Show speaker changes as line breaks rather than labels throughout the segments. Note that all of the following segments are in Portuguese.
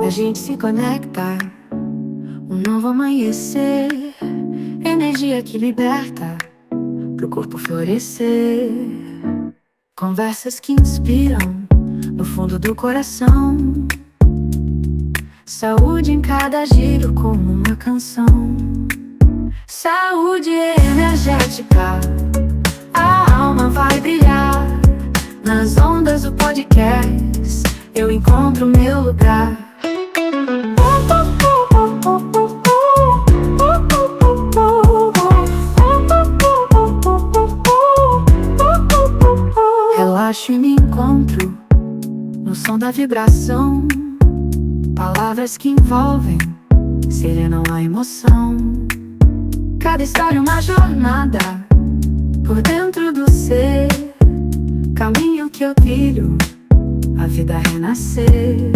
a gente se conecta, um novo amanhecer, energia que liberta, pro corpo florescer. Conversas que inspiram, no fundo do coração. Saúde em cada giro como uma canção. Saúde energética, a alma vai brilhar. Nas ondas do podcast, eu encontro meu lugar. Relaxo e me encontro no som da vibração. Palavras que envolvem, serenam a emoção. Cada história uma jornada, por dentro do ser. Caminho que eu trilho, a vida renascer.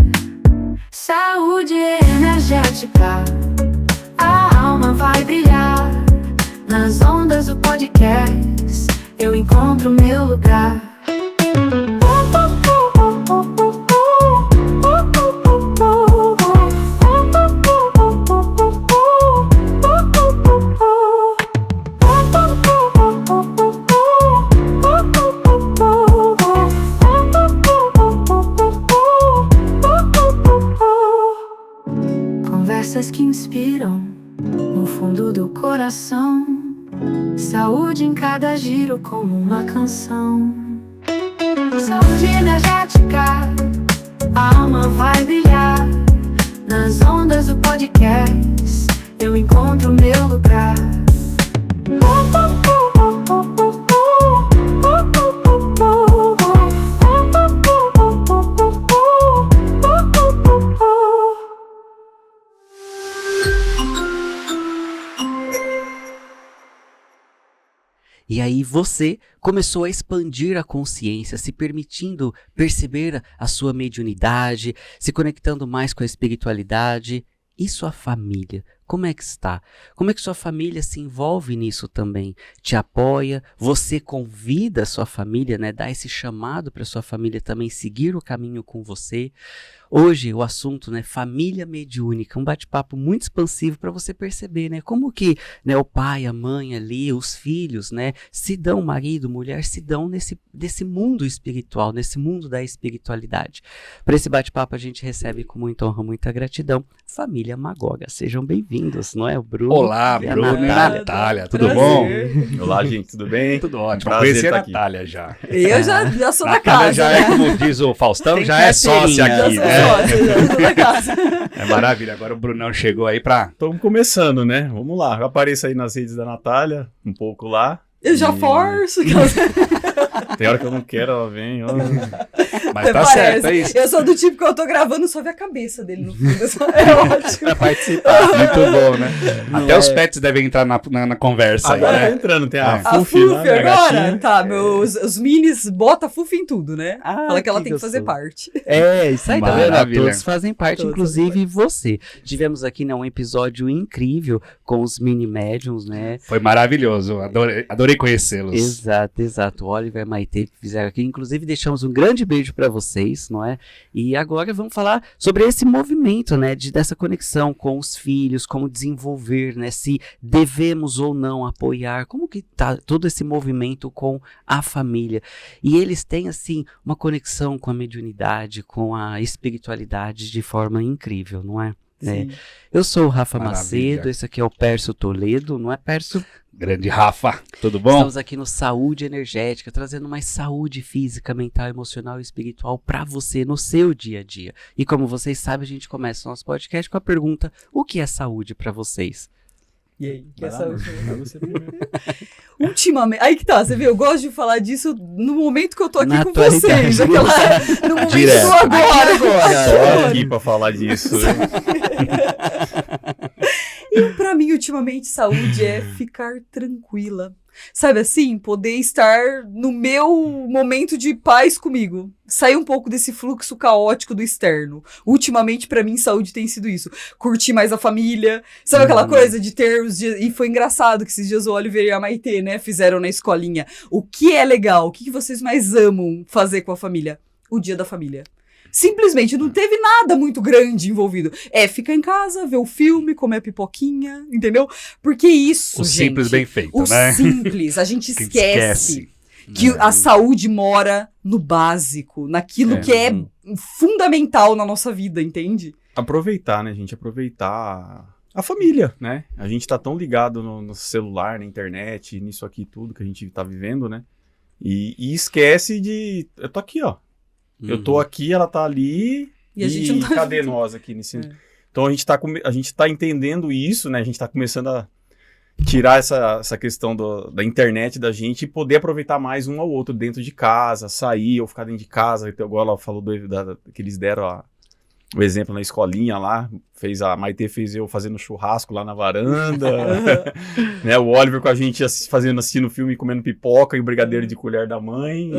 Saúde energética, a alma vai brilhar. Nas ondas do podcast, eu encontro meu lugar. Conversas que inspiram, no fundo do coração. Saúde em cada giro como uma canção. Saúde energética, a alma vai brilhar. Nas ondas do podcast, eu encontro meu lugar.
E aí você começou a expandir a consciência, se permitindo perceber a sua mediunidade, se conectando mais com a espiritualidade. E sua família? Como é que está? Como é que sua família se envolve nisso também? Te apoia? Você convida a sua família, né? Dá esse chamado para sua família também seguir o caminho com você? Hoje o assunto, né, família mediúnica, um bate-papo muito expansivo para você perceber, né, como que, né, o pai, a mãe ali, os filhos, né, se dão, marido, mulher, se dão nesse mundo espiritual, nesse mundo da espiritualidade. Para esse bate-papo a gente recebe com muita honra, muita gratidão, família Magóga. Sejam bem-vindos, não é, o Bruno?
Olá, Bruno e Natália, tudo bom?
Olá, gente, tudo bem?
Tudo ótimo,
Prazer
conheci a
estar aqui.
Natália já.
Eu já sou da
Natália
casa,
já
né?
é, como diz o Faustão,
Tem
já é sócia
carteirinha.
aqui,
Já
né?
sou sócia, já sou da casa.
É maravilha, agora o Brunão chegou aí pra...
Estamos começando, né? Vamos lá. Eu apareço aí nas redes da Natália, um pouco lá.
Eu já
E
forço.
Tem hora que eu não quero, ela vem.
Mas tá
Parece.
certo, é isso.
Eu sou do tipo que eu tô gravando, só ver a cabeça dele no fundo. É ótimo.
Pra participar.
Muito bom, né? Até os pets devem entrar na conversa
Agora
aí,
tá
né?
entrando, tem
Ah.
a
A
Fufi lá,
Fufi
né, a
agora?
gatinha.
Tá, os minis bota Fufi em tudo, né?
Ah,
Fala que ela
que
tem que fazer
gostoso.
parte.
É, isso aí, tá vendo?
Maravilha.
Todos fazem parte,
Todos
inclusive você. Tivemos aqui, né, um episódio incrível com os mini médiums, né?
Foi maravilhoso, adorei conhecê-los.
Exato. O Oliver e a Maitê fizeram aqui. Inclusive, deixamos um grande beijo para vocês, não é? E agora vamos falar sobre esse movimento, né? Dessa conexão com os filhos, como desenvolver, né? Se devemos ou não apoiar, como que tá todo esse movimento com a família. E eles têm, assim, uma conexão com a mediunidade, com a espiritualidade de forma incrível, não é?
Sim.
Eu sou o Rafa
Maravilha.
Macedo, esse aqui é o Pércio Toledo, não é, Pércio?
Grande Rafa, tudo bom?
Estamos aqui no Saúde Energética, trazendo mais saúde física, mental, emocional e espiritual para você no seu dia a dia. E como vocês sabem, a gente começa o nosso podcast com a pergunta: o que é saúde para vocês?
E aí? Que
Vai lá, vai você primeiro.
Ultimamente. Aí que tá, você vê, eu gosto de falar disso no momento que eu tô aqui
Na
com
atualidade.
vocês. No momento
Direto.
do agora.
Só aqui pra falar disso.
E pra mim, ultimamente, saúde é ficar tranquila. Sabe assim? Poder estar no meu momento de paz comigo. Sair um pouco desse fluxo caótico do externo. Ultimamente, pra mim, saúde tem sido isso. Curtir mais a família. Sabe aquela coisa de ter os dias... E foi engraçado que esses dias o Oliver e a Maitê, né, fizeram na escolinha. O que é legal? O que vocês mais amam fazer com a família? O dia da família. Simplesmente, não teve nada muito grande envolvido. Ficar em casa, ver o filme, comer a pipoquinha, entendeu? Porque isso,
O
gente...
simples bem feito,
o
né?
simples, a gente
Que
esquece que a saúde mora no básico, naquilo que é fundamental na nossa vida, entende?
Aproveitar, né, gente? Aproveitar a família, né? A gente tá tão ligado no celular, na internet, nisso aqui tudo que a gente tá vivendo, né? E esquece de... Eu tô aqui, ó. Eu tô aqui, ela tá ali.
E a gente não tá
cadê
junto.
nós aqui nesse... Então a gente tá entendendo isso, né? A gente tá começando a tirar essa questão da internet da gente e poder aproveitar mais um ao outro dentro de casa, sair ou ficar dentro de casa. Então, agora ela falou que eles deram o exemplo na escolinha lá, a Maitê fez eu fazendo churrasco lá na varanda, né, o Oliver com a gente assistindo filme, comendo pipoca e o brigadeiro de colher da mãe.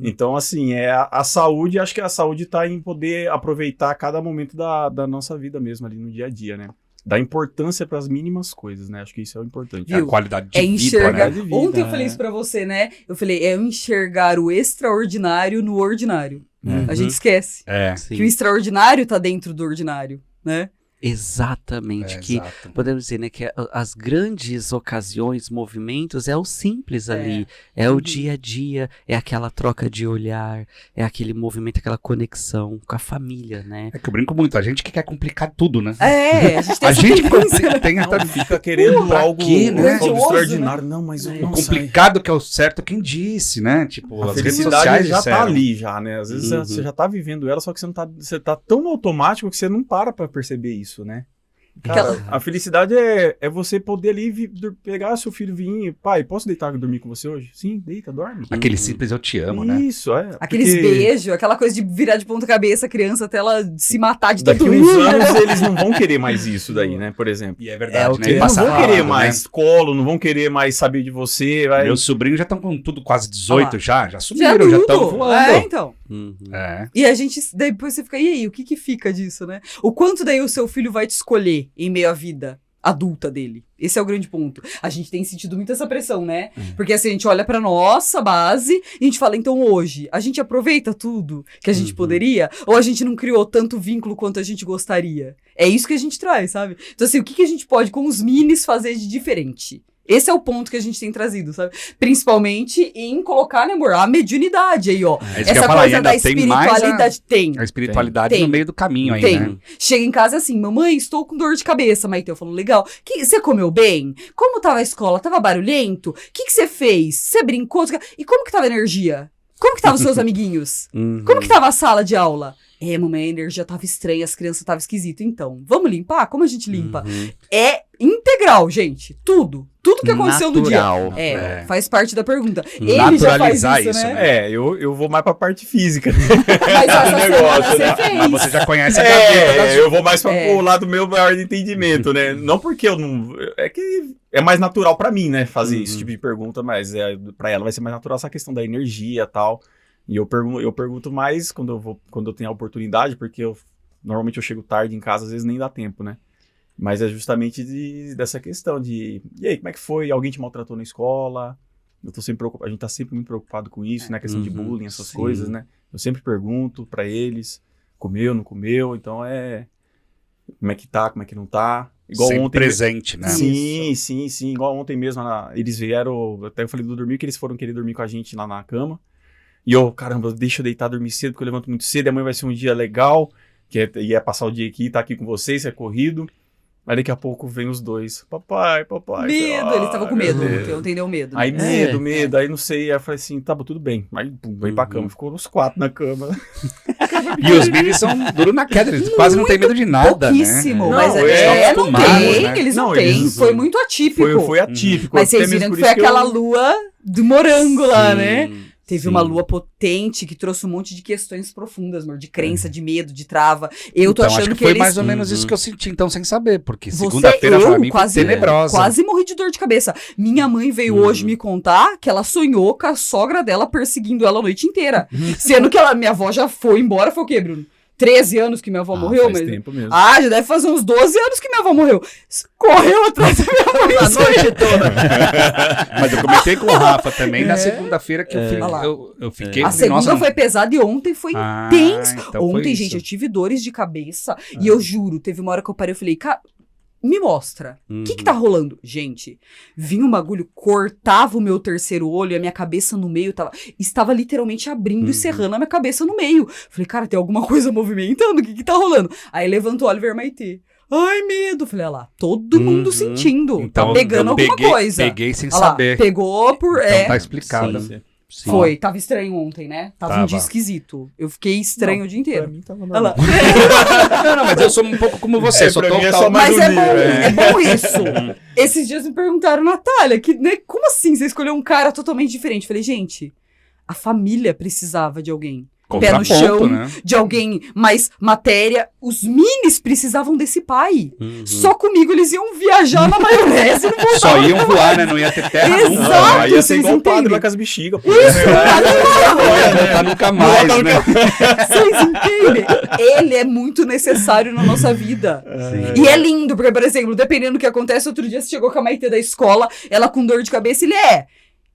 Então, assim, a saúde, acho que a saúde tá em poder aproveitar cada momento da nossa vida mesmo ali no dia a dia, né? Dar importância para as mínimas coisas, né? Acho que isso é o importante.
A qualidade de vida,
enxergar.
né?
Ontem eu falei isso pra você, né? Eu falei, enxergar o extraordinário no ordinário. A gente esquece que o extraordinário tá dentro do ordinário, né?
Exatamente,
exato.
Podemos dizer, né, que as grandes ocasiões, movimentos, é o simples ali, é o dia a dia, é aquela troca de olhar, é aquele movimento, aquela conexão com a família, né?
É que eu brinco muito, a gente que quer complicar tudo, né?
A gente tem
A
essa
gente
tendência.
tem essa...
Não, fica querendo
pra
algo,
quê, né?
algo
Grandioso,
extraordinário. Não, mas
O
nossa,
complicado que é o certo, quem disse, né? Tipo,
a
as redes
felicidade
sociais
já
disseram.
tá ali, já, né? Às vezes você já tá vivendo ela, só que você tá tão automático que você não para pra perceber isso, né? Cara, a felicidade é você poder ali pegar seu filho e vir, pai, posso deitar e dormir com você hoje? Sim, deita, dorme.
Aquele simples eu te amo, né?
Isso,
Aqueles
porque
beijos, aquela coisa de virar de ponta cabeça a criança até ela se matar de
daqui
tanto
uns
rir.
anos eles não vão querer mais isso daí, né? Por exemplo.
E é verdade, né?
Eles não vão querer
rápido,
mais
né?
colo, não vão querer mais saber de você.
Meus sobrinhos já estão com tudo quase 18 já
Já
subiram, já estão
tudo.
voando.
Então.
É.
E a gente, depois você fica, e aí, o que fica disso, né? O quanto daí o seu filho vai te escolher em meio à vida adulta dele? Esse é o grande ponto. A gente tem sentido muito essa pressão, né? Porque assim, a gente olha pra nossa base e a gente fala, então hoje, a gente aproveita tudo que a gente poderia? Ou a gente não criou tanto vínculo quanto a gente gostaria? É isso que a gente traz, sabe? Então assim, o que a gente pode com os minis fazer de diferente? Esse é o ponto que a gente tem trazido, sabe? Principalmente em colocar, né, amor, a mediunidade aí, ó.
É isso que eu ia
Essa
falar,
coisa
ainda
da
tem mais
espiritualidade
a espiritualidade
Tem.
no meio do caminho aí,
Tem.
né?
Chega em casa assim, mamãe, estou com dor de cabeça. Maite, eu falo, legal. Você comeu bem? Como tava a escola? Tava barulhento? O que você fez? Você brincou? E como que tava a energia? Como que estavam os seus amiguinhos? Como que tava a sala de aula? Mamãe, a energia tava estranha, as crianças estavam esquisitas. Então, vamos limpar? Como a gente limpa? É integral, gente. Tudo que aconteceu
Natural.
no dia. Faz parte da pergunta. Ele já faz
Naturalizar
isso,
isso,
né?
né?
Eu vou mais pra parte física.
Mas essa
negócio,
semana
né?
você fez.
Mas você já conhece a gaveta das...
Eu vou mais pro lado meu maior de entendimento, né? Não porque eu não... É que é mais natural pra mim, né? Fazer esse tipo de pergunta, mas pra ela vai ser mais natural essa questão da energia e tal. E eu pergunto mais quando eu tenho a oportunidade, porque normalmente eu chego tarde em casa, às vezes nem dá tempo, né? Mas é justamente dessa questão de... E aí, como é que foi? Alguém te maltratou na escola? Eu tô sempre preocupado, a gente tá sempre muito preocupado com isso, né? A questão de bullying, essas coisas, né? Eu sempre pergunto pra eles, comeu, não comeu, então como é que tá, como é que não tá. Igual
sempre
ontem...
presente, né?
Sim. Igual ontem mesmo, eles vieram, até eu falei do dormir, que eles foram querer dormir com a gente lá na cama. E eu, caramba, deixa eu deitar, dormir cedo, porque eu levanto muito cedo, e amanhã vai ser um dia legal, que ia passar o dia aqui, tá aqui com vocês, é corrido. Aí daqui a pouco vem os dois, papai.
Medo, eles estavam com medo. Ontem deu medo.
Aí medo, aí não sei, aí eu falei assim, tá, tudo bem. Aí vem pra cama, ficou os 4 na cama.
E os minis são duros na queda, eles quase não tem medo de nada,
Pouquíssimo,
né?
mas
Não,
não
acostumados,
tem,
né?
eles não
Não,
têm,
eles-
foi muito atípico.
Foi atípico.
Mas
até
vocês
mesmo
viram
por
que foi
isso
aquela lua do morango lá, né? Teve
sim.
uma lua potente que trouxe um monte de questões profundas, amor, de crença, de medo, de trava. Eu tô
Então,
achando
acho que
que
foi
eles...
mais ou menos isso que eu senti, então, sem saber, porque
Você-
segunda-feira pra mim foi
quase,
tenebrosa.
quase morri de dor de cabeça. Minha mãe veio hoje me contar que ela sonhou com a sogra dela perseguindo ela a noite inteira. Sendo que minha avó já foi embora, foi o quê, Bruno? 13 anos que minha avó morreu,
faz
mas...
tempo mesmo.
Ah, já deve fazer uns 12 anos que minha avó morreu. Correu atrás da minha mãe a noite toda.
Mas eu comentei com o Rafa também na segunda-feira que
Olha lá.
eu fiquei...
A segunda
nossa,
foi pesada e ontem foi
Ah,
intenso.
então foi
Ontem,
isso.
gente, eu tive dores de cabeça e eu juro, teve uma hora que eu parei e falei, cara, me mostra. O que tá rolando? Gente, vinha um bagulho, cortava o meu terceiro olho e a minha cabeça no meio estava literalmente abrindo e cerrando a minha cabeça no meio. Falei, cara, tem alguma coisa movimentando? O que tá rolando? Aí levantou o Oliver Maitê. Ai, medo. Falei, olha lá, todo mundo sentindo.
Então,
tá pegando
eu
alguma coisa.
Peguei sem
Olha lá,
saber.
pegou por...
Então tá explicado.
Sim. Sim.
Foi, tava estranho ontem, né? Tava um
Tava.
dia esquisito. Eu fiquei estranho o dia
Pra
inteiro.
mim tava
Olha lá.
Não, mas eu sou um pouco como você. Só
pra
tô
mim é só
Mas
mais
é
dormir,
bom,
é.
é bom isso. Esses dias me perguntaram, Natália, né, como assim você escolheu um cara totalmente diferente? Eu falei, gente, a família precisava de alguém. Pé no chão,
né?
de alguém mais matéria. Os minis precisavam desse pai. Só comigo eles iam viajar na maionese e não voltavam.
Só iam voar, né? Não ia ter terra
Exato.
nunca.
Não, aí ia ser
vocês
igual o padre
entendem?
lá com as bexigas. pô.
Não ia voltar nunca mais, né?
Vocês entendem? Ele é muito necessário na nossa vida. E é lindo, porque, por exemplo, dependendo do que acontece, outro dia você chegou com a Maitê da escola, ela com dor de cabeça,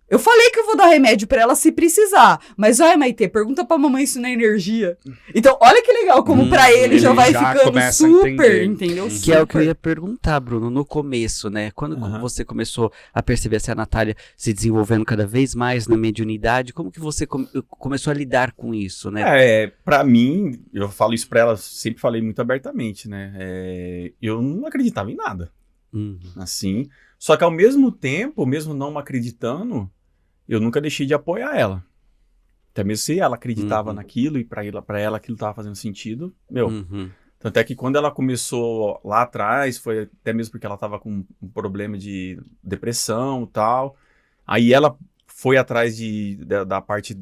eu falei que eu vou dar remédio pra ela se precisar. Mas, olha, Maitê, pergunta pra mamãe se não é energia. Então, olha que legal, como pra ele já
ele
vai
já
ficando
começa a
super,
entender.
entendeu?
Que é o que eu
Super.
ia perguntar, Bruno, no começo, né? Quando você começou a perceber essa Natália se desenvolvendo cada vez mais na mediunidade, como que você começou a lidar com isso, né?
Pra mim, eu falo isso pra ela, sempre falei muito abertamente, né? Eu não acreditava em nada, assim. Só que ao mesmo tempo, mesmo não acreditando, eu nunca deixei de apoiar ela. Até mesmo se ela acreditava naquilo e pra ela aquilo tava fazendo sentido, Tanto é que quando ela começou lá atrás, foi até mesmo porque ela tava com um problema de depressão e tal. Aí ela foi atrás da parte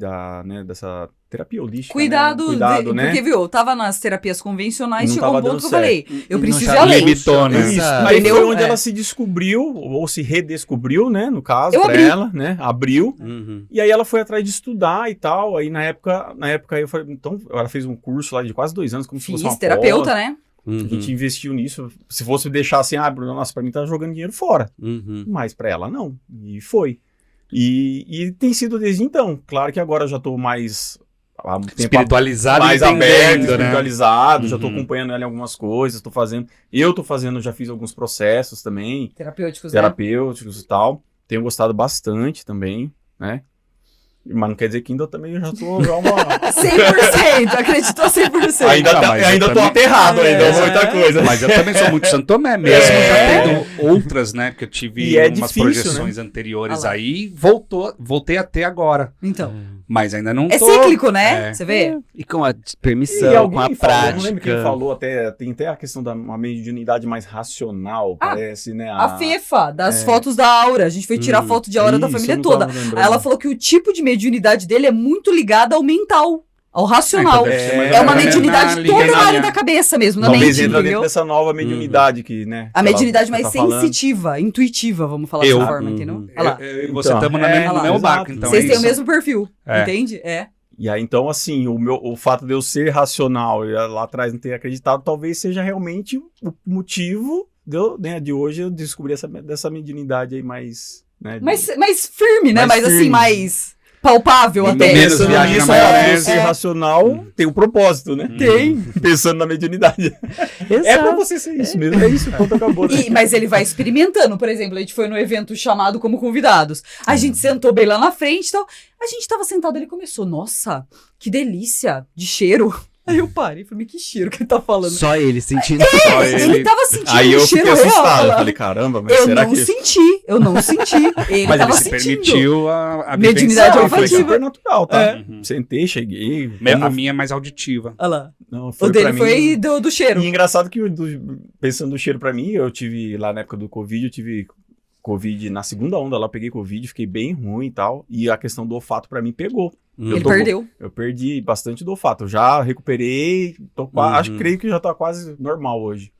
dessa terapia holística.
Cuidado,
né?
porque, viu, eu tava nas terapias convencionais,
Não
chegou um
tava
ponto
dando
que eu falei, eu
Não
preciso
já
ir além.
limitou, né?
Isso.
Exato.
Aí foi
Entendeu?
onde
É.
ela se descobriu, ou se redescobriu, né, no caso,
Eu
pra
abri.
ela, né, abriu,
Uhum.
e aí ela foi atrás de estudar e tal, aí na época eu falei, então, ela fez um curso lá de quase 2 anos, como se fosse
Fiz
uma
terapeuta,
pós,
né?
a gente investiu nisso, se fosse deixar assim, Bruno, nossa, pra mim tá jogando dinheiro fora,
Uhum.
mas pra ela não, e foi. E tem sido desde então, claro que agora eu já tô mais... há um tempo
Espiritualizado,
mais
entendendo,
aberto,
né?
espiritualizado, já tô
Uhum.
acompanhando ela em algumas coisas, já fiz alguns processos também,
Terapêuticos, né?
terapêuticos e tal, tenho gostado bastante também, né, mas não quer dizer que ainda também eu já tô já uma...
100%, acreditou 100%.
ainda
Não, mas eu
ainda tô
também-
aterrado, ainda muita coisa.
Mas eu também sou muito Santo Tomé mesmo, já tendo outras, né? Porque eu tive
E é
umas
difícil,
projeções anteriores
Ah lá.
aí, voltei até agora.
Então,
Mas ainda não
é
tô...
cíclico, né?
É.
Você vê?
E com a
E
permissão, com
alguém
a
falou,
prática.
não lembro quem falou, tem até a questão da uma mediunidade mais racional, parece, né?
A FEFA, das fotos da aura. A gente foi tirar foto de aura da
Isso,
família
eu não
toda.
tava lembrando.
Aí ela falou que o tipo de mediunidade dele é muito ligado ao mental, ao racional.
Então deve ser mais
É uma
ou menos
mediunidade
na
toda
linha-
na área da cabeça mesmo, na
Talvez
mente,
entra dentro
entendeu?
dessa nova mediunidade que, né?
A
que
mediunidade
ela
mais
tá falando.
sensitiva, intuitiva, vamos falar
Eu.
dessa forma, entendeu? Olha lá.
Eu e você
Então,
estamos
é,
no
olha lá,
mesmo barco,
exato.
então
Vocês
é
têm o
isso.
mesmo perfil,
É.
entende? É.
E aí, então, assim, o fato de eu ser racional e lá atrás não ter acreditado, talvez seja realmente o motivo de hoje eu descobrir dessa mediunidade aí mais... Né,
Mais firme, né?
Mais
Mais assim,
firme.
mais palpável
Menos
até.
menos
Pensando
viagem
nisso,
na
o fato de eu
maionese.
ser racional tem um propósito, né?
Tem.
Pensando na mediunidade. É pra você ser isso mesmo, é isso, ponto acabou. né?
Mas ele vai experimentando, por exemplo, a gente foi no evento chamado como convidados. A gente sentou bem lá na frente e tal. A gente tava sentado, ele começou, nossa, que delícia de cheiro. Aí eu parei e falei, que cheiro que ele tá falando?
Só ele sentindo.
Só
Ele tava sentindo
Aí eu
um cheiro
fiquei assustado,
real.
eu falei, caramba, mas
Eu
será
não
que...
senti, eu não senti. Ele
Mas
tava
ele se
sentindo.
permitiu a
Mediunidade
vivenciar,
Foi
olfativa.
super natural, tá?
É.
Sentei, cheguei.
A minha é mais auditiva.
Olha lá.
Não,
O
foi
dele
pra
foi
mim...
do cheiro.
E engraçado que, pensando no cheiro pra mim, eu tive, lá na época do Covid, eu tive Covid, na segunda onda lá, eu peguei Covid, fiquei bem ruim e tal, e a questão do olfato pra mim pegou.
Ele perdeu.
Eu perdi bastante do olfato, eu já recuperei, creio que já tá quase normal hoje.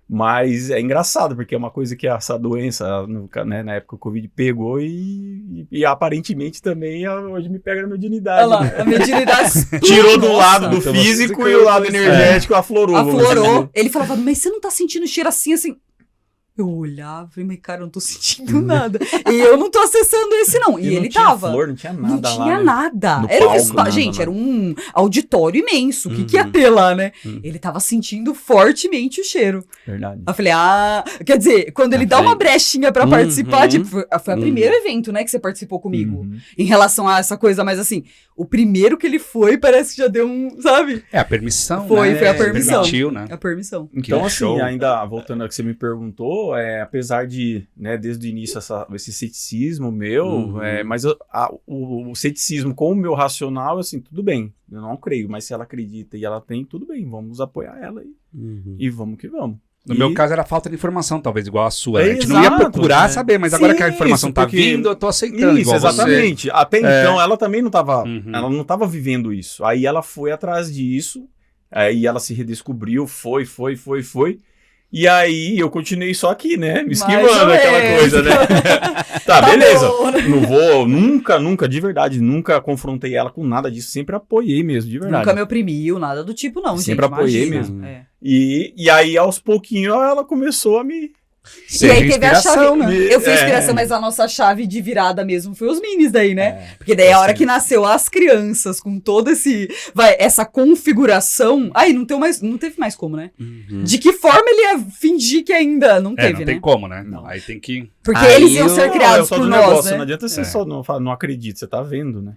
Mas é engraçado, porque é uma coisa que essa doença, né, na época o Covid pegou e aparentemente também hoje me pega na mediunidade.
Olha lá, a mediunidade.
Tirou do
Nossa.
lado do
Então,
físico
você
e o lado
coisa-
energético aflorou. vamos
Aflorou.
dizer.
Ele falava, mas você não tá sentindo cheiro assim? Eu olhava e, mas cara, eu não tô sentindo nada. E eu não tô acessando esse, não. E
não
ele
tinha
tava.
flor, não tinha nada
Não
lá,
tinha
né?
nada.
No
Era um
palco,
spa...
nada
Gente,
lá.
era um auditório imenso. O que ia
Uhum.
ter lá, né?
Uhum.
Ele tava sentindo fortemente o cheiro.
Verdade.
Eu falei, quer dizer, quando ele dá uma brechinha pra
Uhum.
participar, tipo, foi o
Uhum.
primeiro evento, né, que você participou comigo.
Uhum.
Em relação a essa coisa, mas assim, o primeiro que ele foi parece que já deu um, sabe?
É a permissão,
Foi
né?
a permissão.
Permitiu, né?
A permissão.
Então,
Que
assim,
show.
ainda voltando ao que você me perguntou, apesar de, né, desde o início esse ceticismo meu,
Uhum.
mas o ceticismo com o meu racional, assim, tudo bem, eu não creio, mas se ela acredita e ela tem, tudo bem, vamos apoiar ela
Uhum.
e vamos que vamos.
No
E-
meu caso era falta de informação, talvez, igual a sua.
É,
A gente não ia
exato,
procurar
né?
saber, mas agora
Sim,
que a informação
isso,
tá
porque-
vindo, eu tô aceitando,
Isso,
igual você.
exatamente. Até então ela também não estava,
Uhum.
ela não estava vivendo isso. Aí ela foi atrás disso, aí ela se redescobriu, foi. E aí eu continuei só aqui, né? Me
Mais
esquivando
ou
aquela
menos.
coisa, né? Tá, beleza.
bom, né?
Não vou, nunca, de verdade, nunca confrontei ela com nada disso. Sempre apoiei mesmo, de verdade.
Nunca me oprimiu, nada do tipo, não,
Sempre
gente.
apoiei
imagina.
mesmo.
É.
E aí, aos pouquinhos, ela começou a me...
E aí teve a chave.
né?
Eu fui
É.
inspiração, mas a nossa chave de virada mesmo foi os minis daí, né?
É,
Porque daí a hora
Assim.
que nasceu as crianças, com todo essa configuração. Aí não teve mais como, né?
Uhum.
De que forma ele ia fingir que ainda não
É,
teve,
não
né?
tem como, né?
Não.
Aí tem que...
Porque
Aí
eles iam
eu-
ser
Não,
criados
só
por
do
nós,
negócio,
né?
não adianta você só não acredita, você tá vendo, né?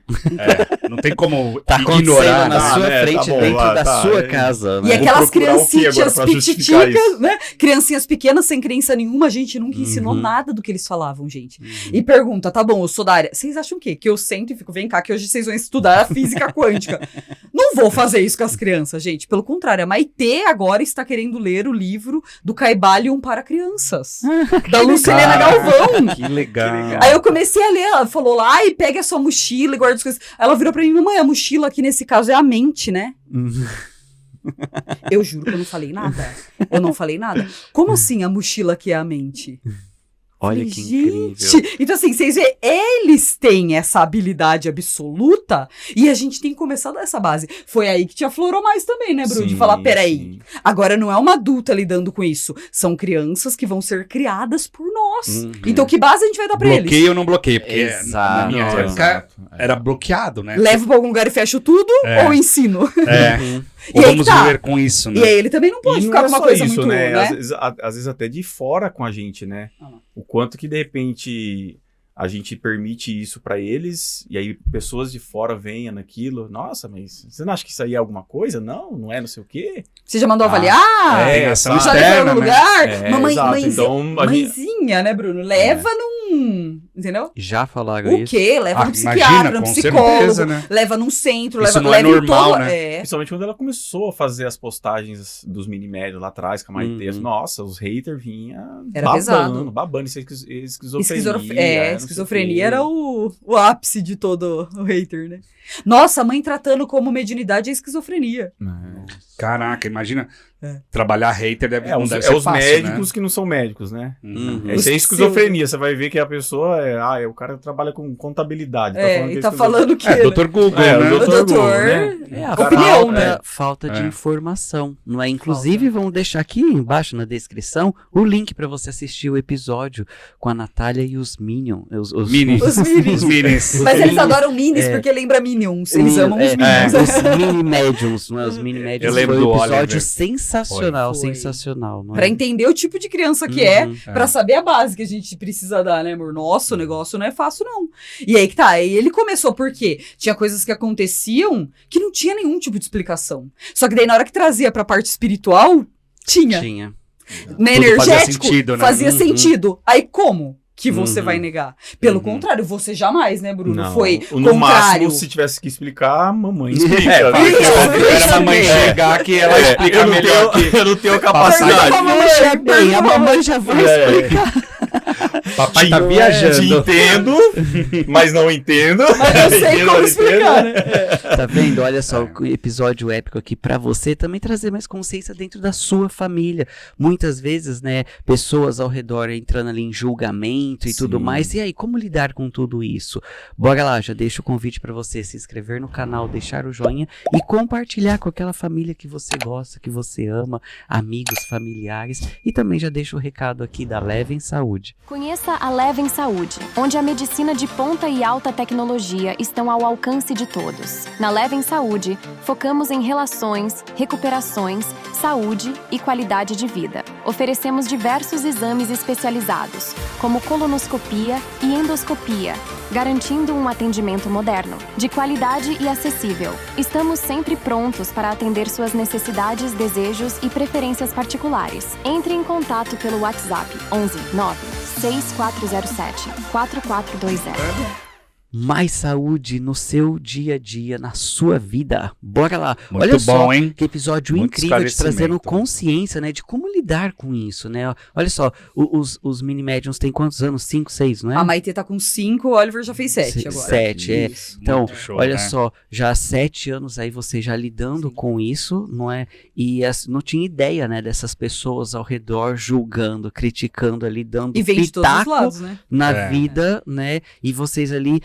Não tem como
Tá acontecendo
ignorar.
na
né?
sua
né?
frente,
Tá bom,
dentro
vai,
da
tá,
sua
é.
casa,
E
né?
aquelas
procurar o que agora
criancinhas
pra justificar
pititicas, né? Criancinhas pequenas sem crença nenhuma, a gente nunca ensinou
Uhum.
nada do que eles falavam, gente. E pergunta, tá bom, eu sou da área. Vocês acham o quê? Que eu sento e fico, vem cá, que hoje vocês vão estudar a física quântica. Não vou fazer isso com as crianças, gente. Pelo contrário, a Maitê agora está querendo ler o livro do Caibalion para crianças. da Lucilena Galvão.
Que legal.
Aí eu comecei a ler, ela falou lá, ai, pega a sua mochila e guarda as coisas. Aí ela virou pra mim, mamãe, a mochila aqui nesse caso é a mente, né? Eu juro que eu não falei nada. Eu não falei nada. Como assim a mochila aqui é a mente?
Olha
Falei,
que incrível.
gente, então assim, vocês veem, eles têm essa habilidade absoluta e a gente tem que começar dessa base. Foi aí que te aflorou mais também, né, Bruno? De
Sim,
falar, peraí,
sim.
agora não é uma adulta lidando com isso, são crianças que vão ser criadas por nós.
Uhum.
Então que base a gente vai dar pra eles?
Bloqueio ou não bloqueio? Porque
Exato.
na minha
Não,
época
exato.
era bloqueado, né?
Levo pra algum lugar e fecho tudo ou ensino?
É.
Uhum.
E
Ou
aí
vamos
que tá.
viver com isso, né?
E aí ele também não pode
E
ficar
não
com
é
uma
só
coisa
isso,
muito,
né?
né?
Às vezes até de fora com a gente, né?
Ah.
O quanto que de repente a gente permite isso pra eles e aí pessoas de fora venham naquilo. Nossa, mas você não acha que isso aí é alguma coisa? Não é não sei o quê.
Você já mandou
Ah,
avaliar?
tem ação
Já levou
externa,
no
né?
lugar?
Exato.
Mãezinha,
Então, a gente-
mãezinha, né, Bruno? Leva num... Entendeu?
Já falaram
O
isso?
quê? Leva num
imagina,
psiquiatra, num
com
psicólogo,
certeza, né?
leva num centro,
Isso
leva,
não é
leva em
normal,
todo...
né?
É.
Principalmente quando ela começou a fazer as postagens dos mini médios lá atrás com a Maitê.
Uhum.
Nossa, os haters vinham
Era pesado.
babando, isso é esquizofrenia.
Esquizofrenia era o ápice de todo o hater, né? Nossa, a mãe tratando como mediunidade é esquizofrenia.
Caraca, imagina.
É.
Trabalhar hater deve, não
Os,
deve ser
os
fácil,
médicos que não são médicos, né?
né? Uhum.
É, isso é esquizofrenia. Você vai ver que a pessoa o cara trabalha com contabilidade.
E tá falando que...
É, Dr. Google,
É,
né?
o Dr. Google,
doutor...
né?
É a
Opinião,
falta,
né?
falta de
É.
informação, não é? Inclusive, vamos deixar aqui embaixo na descrição o link para você assistir o episódio com a Natália e os Minions. Os
Mini.
Os minis.
Os minis.
Mas eles
Minis.
adoram minis porque lembra Minions. Eles amam os Minions.
Os mini médiums, não é? Os mini médiums.
Eu lembro
foi um
do
episódio
Oliver.
sensacional,
Foi.
sensacional. Não é?
Pra entender o tipo de criança que é,
Uhum.
pra saber a base que a gente precisa dar, né, amor? Nossa, o negócio não é fácil, não. E aí que tá, aí ele começou porque tinha coisas que aconteciam que não tinha nenhum tipo de explicação. Só que daí na hora que trazia pra parte espiritual, tinha.
Tinha.
Na
Tudo
energético,
fazia sentido, né?
fazia
Uhum.
sentido. Aí como que você
Uhum.
vai negar? Pelo
Uhum.
contrário, você jamais, né, Bruno?
Não,
Foi
no
contrário.
máximo, se tivesse que explicar, a mamãe explica.
É,
Isso,
era a mamãe chegar que ela explica
eu não
melhor
tenho,
que...
eu não tenho
Passar
capacidade.
Pergunta pra mamãe,
Bem, a mamãe já vai
É.
explicar.
Papai tá
Te
viajando.
entendo, mas não entendo.
Mas eu sei como explicar, né?
Tá vendo? Olha só, o episódio épico aqui pra você também trazer mais consciência dentro da sua família. Muitas vezes, né, pessoas ao redor entrando ali em julgamento e tudo
Sim.
mais. E aí, como lidar com tudo isso? Bora lá, já deixo o convite pra você se inscrever no canal, deixar o joinha e compartilhar com aquela família que você gosta, que você ama, amigos, familiares. E também já deixo o recado aqui da Levem Saúde.
Conheça a Levem Saúde, onde a medicina de ponta e alta tecnologia estão ao alcance de todos. Na Levem Saúde, focamos em relações, recuperações, saúde e qualidade de vida. Oferecemos diversos exames especializados, como colonoscopia e endoscopia, garantindo um atendimento moderno, de qualidade e acessível. Estamos sempre prontos para atender suas necessidades, desejos e preferências particulares. Entre em contato pelo WhatsApp 11 9 6407 4420.
Mais saúde no seu dia a dia, na sua vida. Bora lá.
Muito
Olha
bom,
só,
hein?
que episódio
Muito
incrível de
esclarecimento.
trazendo consciência, né? De como lidar com isso, né? Olha só, os mini médiums têm quantos anos? 5, 6, não é?
A Maitê tá com 5, o Oliver já fez 7
Se-
agora.
7, é.
Isso.
Então,
Muito show,
olha
né?
só, já há 7 anos aí você já lidando com isso, não é? E não tinha ideia, né, dessas pessoas ao redor julgando, criticando ali, dando
E vem de todos os
pitaco
lados, né?
na
É.
vida, né? E vocês ali,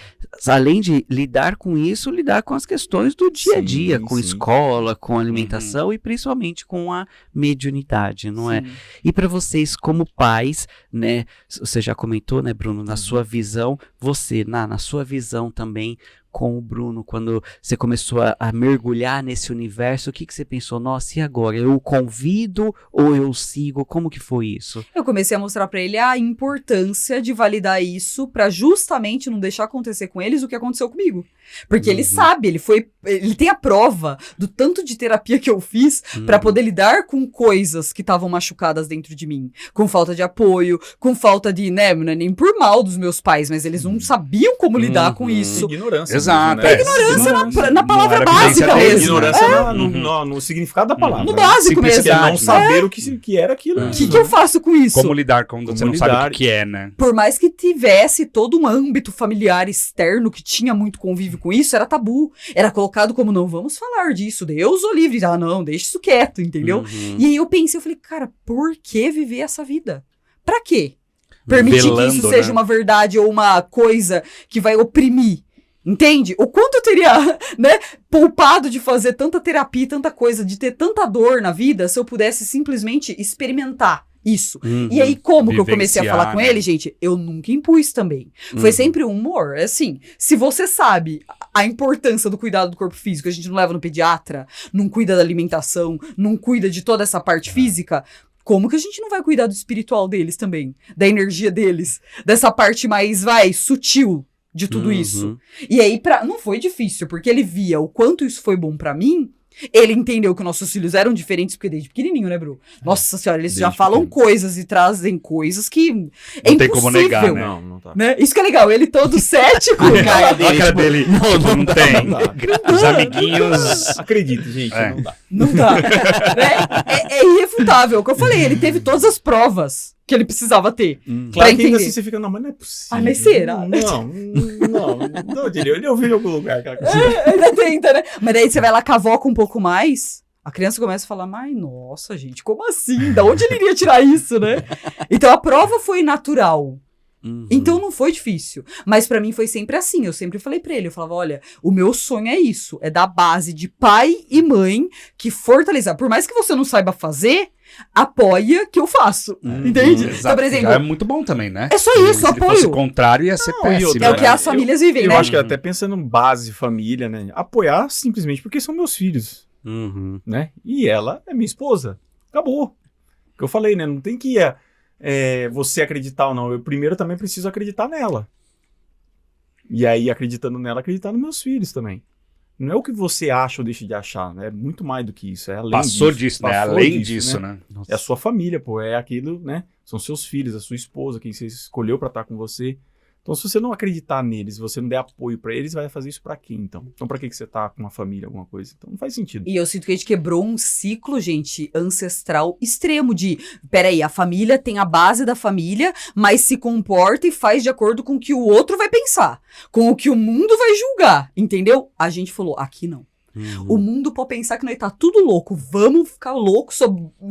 além de lidar com isso, lidar com as questões do dia a
Sim,
dia, com
sim.
escola, com alimentação e principalmente com a mediunidade, não é?
Sim.
E para vocês como pais, né? Você já comentou, né, Bruno,
Uhum.
na sua visão, você, na sua visão também com o Bruno, quando você começou a mergulhar nesse universo, o que você pensou? Nossa, e agora? Eu o convido ou eu sigo? Como que foi isso?
Eu comecei a mostrar pra ele a importância de validar isso pra justamente não deixar acontecer com eles o que aconteceu comigo. Porque ele sabe, ele tem a prova do tanto de terapia que eu fiz pra poder lidar com coisas que estavam machucadas dentro de mim, com falta de apoio, com falta de, né, não é nem por mal dos meus pais, mas eles não sabiam como lidar com isso.
Ignorância.
Exato,
mesmo, né?
é.
Ignorância na palavra
era
básica
vivência deles,
mesmo.
né?
Ignorância
Uhum.
no significado da palavra.
No
né?
básico mesmo.
Que é não
né?
saber o que era aquilo.
O que eu faço com isso?
Como lidar quando você não sabe o
lidar.
que é, né?
Por mais que tivesse todo um âmbito familiar externo que tinha muito convívio com isso, era tabu. Era colocado como, não vamos falar disso, Deus o livre. Ah, não, deixa isso quieto, entendeu?
Uhum.
E aí eu pensei, eu falei, cara, por que viver essa vida? Pra quê? Permitir que
Velando,
isso seja
né?
uma verdade ou uma coisa que vai oprimir. Entende? O quanto eu teria, né, poupado de fazer tanta terapia, tanta coisa, de ter tanta dor na vida, se eu pudesse simplesmente experimentar isso.
Uhum.
E aí, como que eu comecei a
Vivenciar,
falar com
né?
ele, gente? Eu nunca impus também. Foi sempre um humor. Assim, se você sabe a importância do cuidado do corpo físico, a gente não leva no pediatra, não cuida da alimentação, não cuida de toda essa parte física, como que a gente não vai cuidar do espiritual deles também? Da energia deles? Dessa parte mais, sutil de tudo
Uhum.
isso. E aí, não foi difícil, porque ele via o quanto isso foi bom pra mim. Ele entendeu que nossos filhos eram diferentes, porque desde pequenininho, né, Bru? Nossa senhora, eles já
Desde
falam
pequeno.
coisas e trazem coisas que é
Não tem como negar,
impossível,
né?
Não tá.
né? Isso que é legal, ele todo cético.
A cara
Olha a cara
tipo,
dele. Não tem. Os amiguinhos.
Acredite, gente,
É.
não dá.
Não dá. Né? É irrefutável. O que eu falei, ele teve todas as provas que ele precisava ter.
Claro que
entender.
ainda assim você fica, não, mas não é possível.
Ah, mas será?
Não, diria, eu vi em algum lugar aquela coisa.
Ainda tenta, né? Mas daí você vai lá, cavoca um pouco mais, a criança começa a falar, mas nossa, gente, como assim? Da onde ele iria tirar isso, né? Então a prova foi natural.
Uhum.
Então não foi difícil. Mas pra mim foi sempre assim. Eu sempre falei pra ele, eu falava, olha, o meu sonho é isso. É da base de pai e mãe que fortalecer. Por mais que você não saiba fazer, apoia que eu faço. Entende?
Exato.
Então, por exemplo,
Já é muito bom também, né?
é só isso,
Se ele fosse
apoio.
o contrário, ia ser
Não, e
péssimo.
outra,
É o que
né?
as famílias vivem,
Eu
né?
acho que até pensando em base, família, né? Apoiar simplesmente porque são meus filhos,
Uhum.
né? E ela é minha esposa. Acabou. O que eu falei, né? Não tem que você acreditar ou não. Eu primeiro também preciso acreditar nela. E aí, acreditando nela, acreditar nos meus filhos também. Não é o que você acha ou deixa de achar, né? É muito mais do que isso. É além
Passou disso, né?
Passou
Além disso, né?
É a sua família, pô. É aquilo, né? São seus filhos, a sua esposa, quem você escolheu pra estar com você. Então, se você não acreditar neles, você não der apoio pra eles, vai fazer isso pra quem, então? Então, pra que você tá com uma família, alguma coisa? Então, não faz sentido.
E eu sinto que a gente quebrou um ciclo, gente, ancestral extremo de, peraí, a família tem a base da família, mas se comporta e faz de acordo com o que o outro vai pensar, com o que o mundo vai julgar, entendeu? A gente falou, aqui não. O mundo pode pensar que nós tá tudo louco, vamos ficar loucos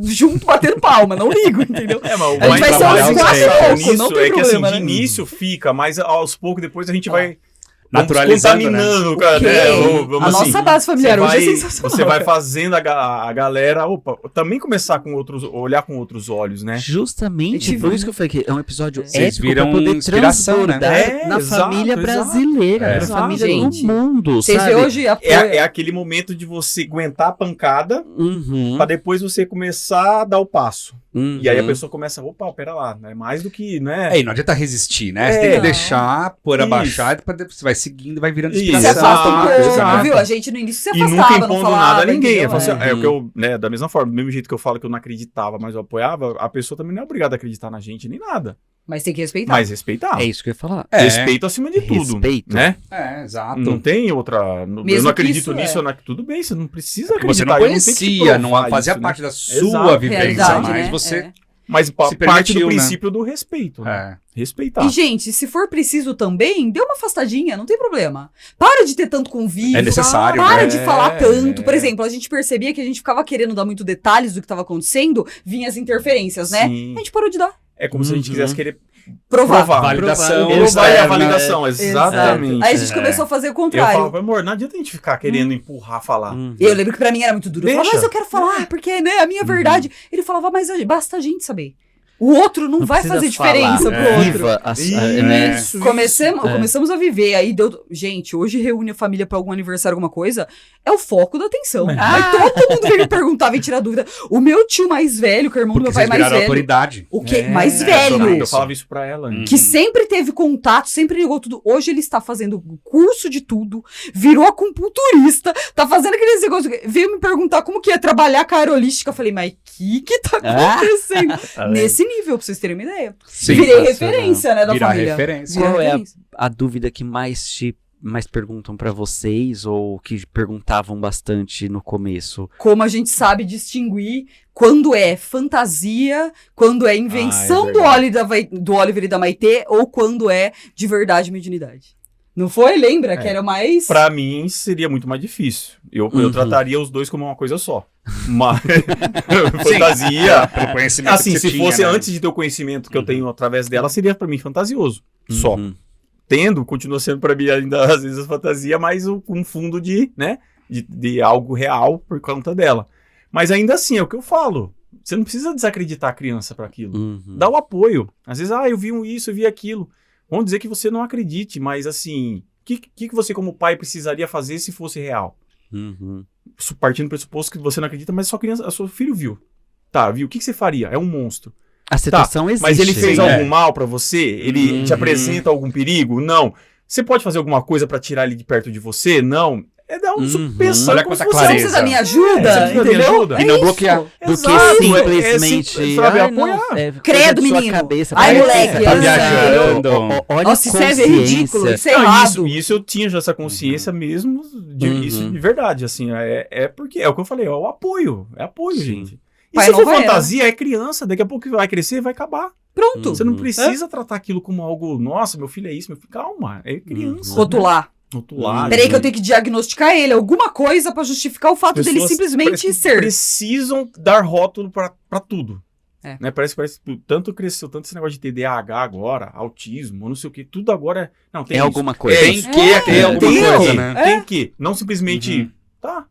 junto batendo palma, não ligo, entendeu?
É, mas o
A gente vai ser
trabalhar
uns quatro
nisso
loucos, não tem
é que assim,
problema,
de
né?
início fica, mas aos poucos depois a gente vai
Naturalizando,
contaminando,
né?
cara,
Ok.
né? Vamos
A
assim,
nossa base familiar
você
hoje é
vai-
sensacional.
Você vai
cara.
fazendo a galera, também começar com olhar com outros olhos, né?
Justamente,
Tive
por
um-
isso que eu falei que é um episódio
Vocês
épico pra
viram
poder
inspiração, né?
transbordar na
Exato,
família
exato.
brasileira,
É.
na família
Gente,
do mundo,
Vocês
sabe?
vê hoje a
É aquele momento de você aguentar a pancada
Uhum,
pra depois você começar a dar o passo.
uhum.
E aí a pessoa começa, opa, pera lá, é mais do que, né?
E não adianta resistir, né? Você
É.
tem que
Não.
deixar, pôr
Isso.
abaixar, você vai seguindo e vai virando
Isso.
se
inspiração.
afasta um pouco,
Exato.
viu? A gente no início se
E
afastava,
nunca
não
impondo
falava,
nada a ninguém.
entendeu?
É o que eu, né, da mesma forma, do mesmo jeito que eu falo que eu não acreditava, mas eu apoiava, a pessoa também não é obrigada a acreditar na gente nem nada.
Mas tem que respeitar.
Mas respeitar.
É isso que eu ia falar.
É.
Respeito acima de tudo.
Respeito.
Né?
Exato.
Não tem outra. Eu
Mesmo
não
que
acredito
isso
nisso.
é.
Tudo bem, você não precisa
Porque
acreditar.
você não
eu tenho que te
conhecia, não
provar
fazia
isso, né?
parte da sua
Exato.
vivência,
Realidade,
mas
né?
você
É.
Mas
se
parte
permitiu,
do
né?
princípio do respeito. Né?
É.
Respeitar.
E, gente, se for preciso também, dê uma afastadinha, não tem problema. Para de ter tanto convívio.
É necessário,
Para
né?
de falar tanto. Por exemplo, a gente percebia que a gente ficava querendo dar muito detalhes do que estava acontecendo, vinha as interferências, né?
Sim.
A gente parou de dar.
É como se a gente
Uhum.
querer
Provar.
Validação
Provar.
Provar a
externa.
validação, exatamente.
Aí a gente
É.
começou a fazer o
Eu
contrário.
falava, amor, não adianta a gente ficar querendo empurrar, falar.
Uhum.
Eu lembro que pra mim era muito duro. Eu falava,
Deixa.
mas eu quero falar, porque, né, a minha verdade. Ele falava, mas basta a gente saber. O outro não vai
precisa
fazer diferença
falar.
pro outro.
Viva a,
Isso,
né?
isso.
Começamos a viver, aí deu... Gente, hoje reúne a família pra algum aniversário, alguma coisa, é o foco da atenção. Aí todo mundo vem me perguntar, vem tirar dúvida. O meu tio mais velho, que é o irmão do
Porque
meu pai
vocês
mais
viraram
velho,
autoridade.
o que
É,
mais velho,
Eu falava isso pra ela.
que sempre teve contato, sempre ligou tudo. Hoje ele está fazendo curso de tudo, virou acupunturista, tá fazendo aqueles negócios. Veio me perguntar como que é trabalhar com a aerolística. Eu falei, mas que tá acontecendo? Nesse nível, pra vocês terem uma ideia.
Sim.
Virei referência, né, da
Virar
família.
referência.
Qual é a,
referência.
a dúvida que mais perguntam pra vocês ou que perguntavam bastante no começo?
Como a gente sabe distinguir quando é fantasia, quando é invenção
é
do Oliver e da Maitê, ou quando é de verdade mediunidade. Não foi? Lembra? Que era mais...
Pra mim seria muito mais difícil. Eu
Uhum.
trataria os dois como uma coisa só. Mas fantasia.
Pelo conhecimento
Assim,
que você
se
tinha,
fosse
né?
antes de ter o conhecimento que eu tenho através dela, seria pra mim fantasioso. Só.
Uhum.
Tendo, continua sendo pra mim ainda às vezes fantasia, mas um fundo de, né, de algo real por conta dela. Mas ainda assim, é o que eu falo. Você não precisa desacreditar a criança pra aquilo.
Uhum.
Dá o apoio. Às vezes, eu vi isso, eu vi aquilo. Vamos dizer que você não acredite, mas assim, o que você como pai precisaria fazer se fosse real?
Uhum.
Partindo do pressuposto que você não acredita, mas sua criança, seu filho viu. Tá, viu? O que você faria? É um monstro.
A situação existe.
Mas ele fez
Sim,
algum mal pra você? Ele
Uhum.
te apresenta algum perigo? Não. Você pode fazer alguma coisa pra tirar ele de perto de você? Não. É dar um
Uhum.
pensando
Olha
como
quanta
se fosse-
Você não
clareza.
precisa da minha
É, você
ajuda,
precisa da minha
entendeu?
ajuda.
E não
isso.
bloquear.
Do que
Exato,
simplesmente.
sabe,
"Ai,
apoiar.
não, é
Credo,
coisa de sua
menino.
cabeça,
Ai,
parece
moleque,
que você
tá
tá
viajando.
Olha
Nossa,
a
isso é
consciência.
ridículo, isso é
Não,
errado.
isso eu tinha já essa consciência mesmo, isso de verdade, assim, é porque, é o que eu falei, é o apoio,
Sim.
gente. E
Pai
se for
nova era.
fantasia, é criança, daqui a pouco vai crescer, vai acabar.
Pronto.
Você não
Uhum.
precisa tratar aquilo como algo, nossa, meu filho é isso, meu filho, calma, é criança.
Rotular.
Rotular.
Peraí que eu tenho que diagnosticar ele, alguma coisa pra justificar o fato dele simplesmente ser.
Precisam dar rótulo pra tudo.
É.
Né? Parece que tanto cresceu, tanto esse negócio de TDAH agora, autismo, não sei o que, tudo agora não, tem
É
isso.
alguma coisa.
É
Tem
isso.
que ter alguma
tem
coisa,
que,
né?
Tem que, não simplesmente,
Uhum.
tá,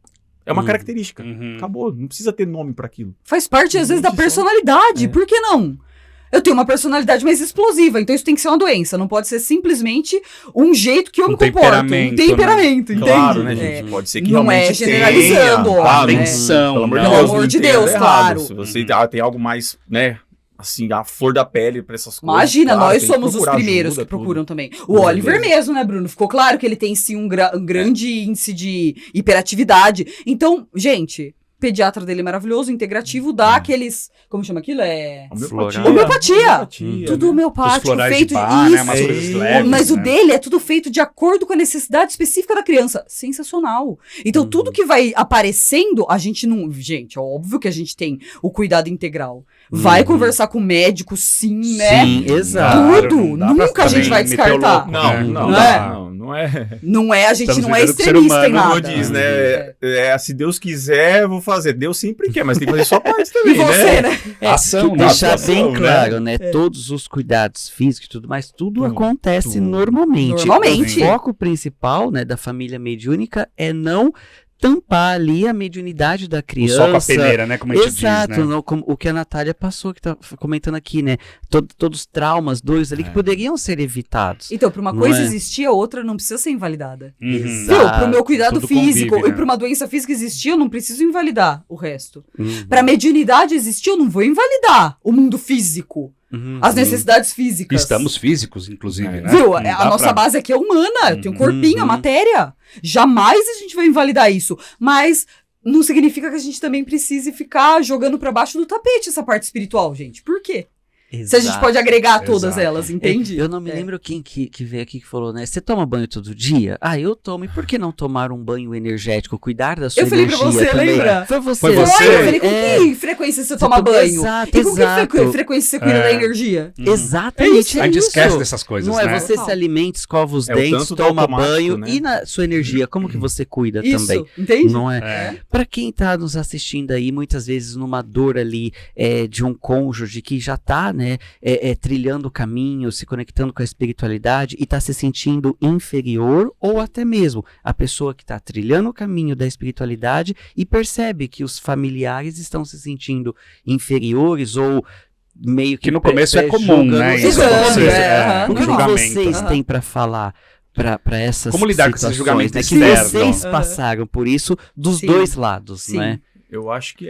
é uma
Uhum.
característica.
Uhum.
Acabou, não precisa ter nome pra aquilo.
Faz parte, às vezes, da
Gente, só-
personalidade.
É.
Por que não? Eu tenho uma personalidade mais explosiva, então isso tem que ser uma doença. Não pode ser simplesmente um jeito que eu
Um
me comporto.
temperamento,
Um temperamento, entende?
Claro, né,
É.
gente? Pode ser que
Não
realmente
é generalizando,
tenha,
ó,
tá?
né?
Atenção,
Pelo amor de
não.
Deus,
Pelo amor
não
de
entenda
Deus,
errado.
claro.
Se você tem algo mais, né, assim, a flor da pele pra essas coisas.
Imagina,
claro,
nós
tem que
somos os
procurar
primeiros
ajuda,
que procuram também. O
Com
Oliver
certeza.
mesmo, né, Bruno? Ficou claro que ele tem sim um grande índice de hiperatividade. Então, gente, pediatra dele é maravilhoso, integrativo, dá aqueles, como chama aquilo?
Homeopatia.
Tudo homeopático,
florais
feito
de bar, né?
isso.
Umas coisas leves,
Mas o
né?
dele é tudo feito de acordo com a necessidade específica da criança. Sensacional. Então, tudo que vai aparecendo, a gente não... Gente, é óbvio que a gente tem o cuidado integral. Vai conversar com o médico, sim, né?
Sim, exato.
Tudo.
Não dá pra
Nunca a gente
também
vai
meter o
descartar.
louco, né?
Não é.
Não é, a gente
Estamos
não é
lidando com o ser
extremista em
humano,
nada.
Como diz, né? Se Deus quiser, eu vou fazer. Deus sempre quer, mas tem que fazer sua parte também,
E você, né?
Ação, né?
Deixar
atuação,
bem
né?
claro, né? Todos os cuidados físicos e tudo mais, tudo acontece
tudo.
normalmente.
Normalmente.
O foco principal, né, da família mediúnica é não tampar ali a mediunidade da
O
criança.
sol com a peneira, né? Como a gente
Exato,
diz, né?
não, como o que a Natália passou, que tá comentando aqui, né? Todos os traumas, dores ali que poderiam ser evitados.
Então, pra uma
Não
coisa
é?
existir, a outra não precisa ser invalidada.
Uhum.
Exato.
Viu? Pro meu cuidado
Tudo
físico
convive,
e
né?
pra uma doença física existir, eu não preciso invalidar o resto.
Uhum.
Pra mediunidade existir, eu não vou invalidar o mundo físico.
Uhum.
As necessidades físicas.
Estamos físicos, inclusive, né?
Viu?
Não
A
dá
nossa
pra-
base aqui é humana. Eu tenho um corpinho, a
Uhum.
matéria. Jamais a gente vai invalidar isso. Mas não significa que a gente também precise ficar jogando pra baixo do tapete essa parte espiritual, gente. Por quê? Se a gente
Exato.
pode agregar todas
Exato.
elas, entende?
Eu não me lembro quem que veio aqui que falou, né? Você toma banho todo dia? Ah, eu tomo. E por que não tomar um banho energético? Cuidar da sua
Eu falei pra
energia
você,
também.
lembra?
Foi você.
Foi
né?
você?
Olha, eu falei, com
É,
que frequência você toma banho?
Exato,
E com que
exato.
frequência você cuida
É.
da energia?
Exatamente
A gente
isso.
esquece dessas coisas,
Não é
né?
você se alimenta, escova os
É o
dentes,
tanto do
toma
automático,
banho
né?
e na sua energia, como que você cuida
Isso,
também?
entende?
Não é?
É.
Para quem tá nos assistindo aí, muitas vezes numa dor ali de um cônjuge que já tá, né, trilhando o caminho, se conectando com a espiritualidade e tá se sentindo inferior, ou até mesmo a pessoa que tá trilhando o caminho da espiritualidade e percebe que os familiares estão se sentindo inferiores ou meio que
Que no começo é comum,
julgando
né?
você.
Isso
Julgando,
acontecer,
aham,
O que
normal.
vocês
Aham.
têm para falar para essas
Como lidar com esse
situações,
julgamento
né? Que
externo?
vocês
Aham.
passaram por isso dos
Sim.
dois lados,
Sim.
né?
Eu acho que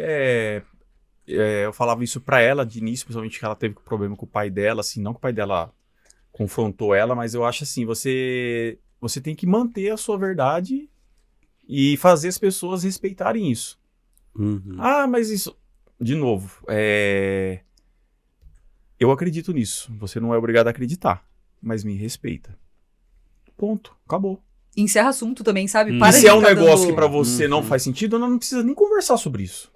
eu falava isso pra ela de início, principalmente que ela teve problema com o pai dela, assim, não que o pai dela confrontou ela, mas eu acho assim, você tem que manter a sua verdade e fazer as pessoas respeitarem isso.
Uhum.
Ah, mas isso... De novo, eu acredito nisso. Você não é obrigado a acreditar, mas me respeita. Ponto. Acabou.
Encerra assunto também, sabe?
E
Para
E se
de
é um
ficar
negócio que
dando-
pra você não faz sentido, não precisa nem conversar sobre isso.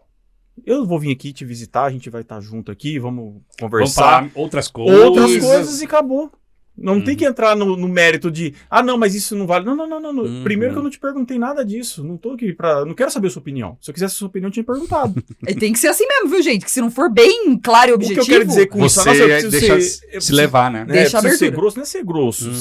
Eu vou vir aqui te visitar, a gente vai estar junto aqui, vamos
Vamos
conversar.
falar outras coisas.
Outras coisas e acabou. Não tem que entrar no mérito de, não, mas isso não vale. Não.
Uhum.
Primeiro que eu não te perguntei nada disso. Não tô aqui não quero saber a sua opinião. Se eu quisesse a sua opinião, eu tinha perguntado.
E tem que ser assim mesmo, viu, gente? Que se não for bem claro e
O que
objetivo...
eu quero dizer com isso?
Você
Nossa, eu preciso
deixa
ser-
se levar, né?
Deixa a
precisa ser
abertura.
grosso, não é ser grosso.
Uhum.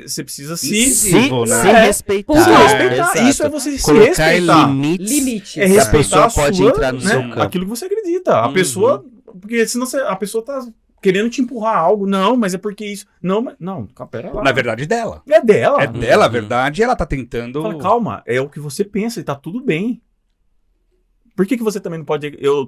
Você precisa se...
Incisivo, né?
Se
É.
respeitar.
Se
Ponto.
respeitar.
Exato.
Isso é você se
Colocar
respeitar.
limites.
Limites.
É
Que a
respeitar
pessoa
a
pode
sua,
entrar no seu campo.
aquilo que você acredita. A
Uhum.
pessoa... Porque senão a pessoa tá querendo te empurrar algo. Não, mas é porque isso... Não, pera lá.
Na verdade, dela.
É dela.
É dela a
Uhum.
verdade e ela tá tentando...
Fala, calma, é o que você pensa e tá tudo bem. Por que você também não pode... Eu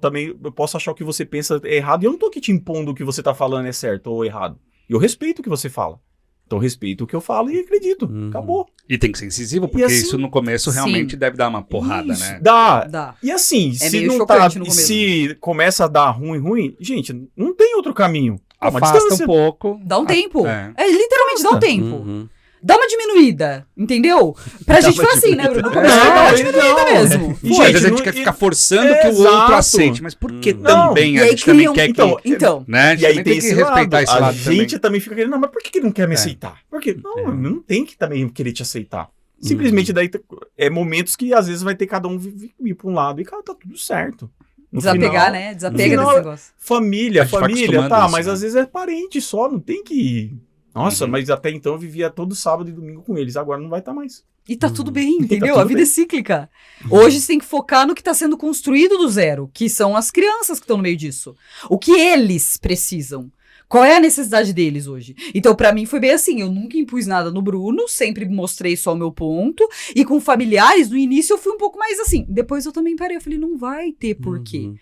posso achar o que você pensa é errado e eu não tô aqui te impondo o que você tá falando é certo ou errado. Eu respeito o que você fala. Então eu respeito o que eu falo e acredito.
Uhum.
Acabou.
E tem que ser incisivo, porque
assim-
isso no começo realmente
Sim.
deve dar uma porrada,
Isso,
né?
Dá. E assim, se
meio
não tá...
chocante no começo.
Se começa a dar ruim, gente, não tem outro caminho. É uma
Afasta
distância.
um pouco.
Dá um tempo.
É.
Literalmente dá um tempo.
Uhum.
Dá uma diminuída, entendeu? Pra gente foi assim, né, Bruno? No começo
Não,
dá uma
não.
diminuída mesmo.
E,
Pô,
gente,
às vezes a gente
não-
quer
e-
ficar forçando que o outro
Exato.
aceite, mas por que
Não,
também
e
a
aí
gente também
criam-
quer
Então,
que...
Então,
Né? A gente
E aí
também
tem
tem que
esse
respeitar
lado.
esse
A
lado
gente também fica querendo, não, mas por que não quer me
É.
aceitar? Porque não tem que também querer te aceitar. Simplesmente daí é momentos que às vezes vai ter cada um ir pra um lado e cara, tá tudo certo. No
desapegar,
final,
né? Desapega
no final,
desse negócio.
Família,
A gente vai acostumando
tá,
isso,
mas
né?
às vezes é parente só, não tem que... Nossa,
Uhum.
mas até então eu vivia todo sábado e domingo com eles, agora não vai estar mais.
E tá tudo bem,
tá
entendeu?
tudo
A vida
bem.
é cíclica. Hoje você tem que focar no que tá sendo construído do zero, que são as crianças que estão no meio disso. O que eles precisam. Qual é a necessidade deles hoje? Então, pra mim, foi bem assim. Eu nunca impus nada no Bruno, sempre mostrei só o meu ponto. E com familiares, no início, eu fui um pouco mais assim. Depois eu também parei. Eu falei, não vai ter porquê.
Uhum.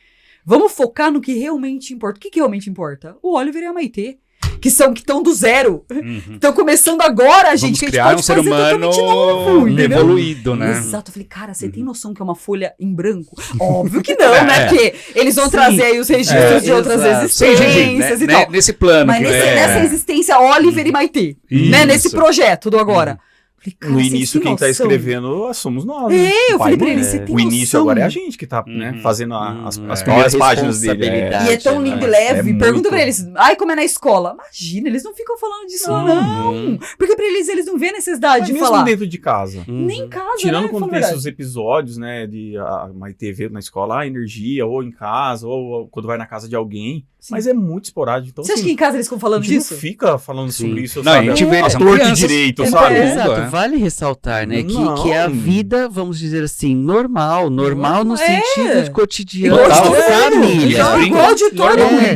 Vamos focar no que realmente importa. O que realmente importa? O Oliver e a Maitê. que estão do zero.
Uhum.
Estão começando agora, gente.
Vamos
Que a gente
criar
pode
um ser
fazer
humano
totalmente novo, entendeu?
evoluído, né?
Exato. Eu falei, cara, você tem noção que é uma folha em branco? Óbvio que não, né?
É.
Porque eles vão trazer aí os registros de outras
exato.
Sim,
existências
gente,
e
né,
tal.
nesse plano.
Mas nessa existência, Oliver e Maitê, né? Nesse
Isso.
projeto do agora. Falei, cara,
No
vocês
início,
têm
quem tá
noção?
escrevendo somos nós.
É, eu
Pai
falei
e
pra
mãe.
ele, você tem
O início
noção?
agora é a gente que tá né, fazendo as primeiras páginas dele.
responsabilidade.
E é tão lindo e leve.
É
Pergunta
muito.
pra eles, ai, como é na escola? Imagina, eles não ficam falando disso, não. Porque pra eles não vêem necessidade
Mas
de
mesmo
falar.
dentro de casa.
Nem em casa,
Tirando
né?
quando
Fala a
tem
verdade.
esses episódios, né, de uma TV na escola, energia, ou em casa, ou quando vai na casa de alguém.
Sim.
Mas é muito esporádico. Então,
Você acha
assim,
que em casa eles ficam falando
a gente
disso?
não fica falando
Sim.
sobre isso,
Não,
sabe?
a gente vê,
a
são
torto e
crianças.
direito,
É,
sabe?
Exato,
é.
vale ressaltar, né, que
Não.
é a vida, vamos dizer assim, normal no
É.
sentido de cotidiano
Total.
de família.
Igual,
Brincam
igual de todo,
normalmente.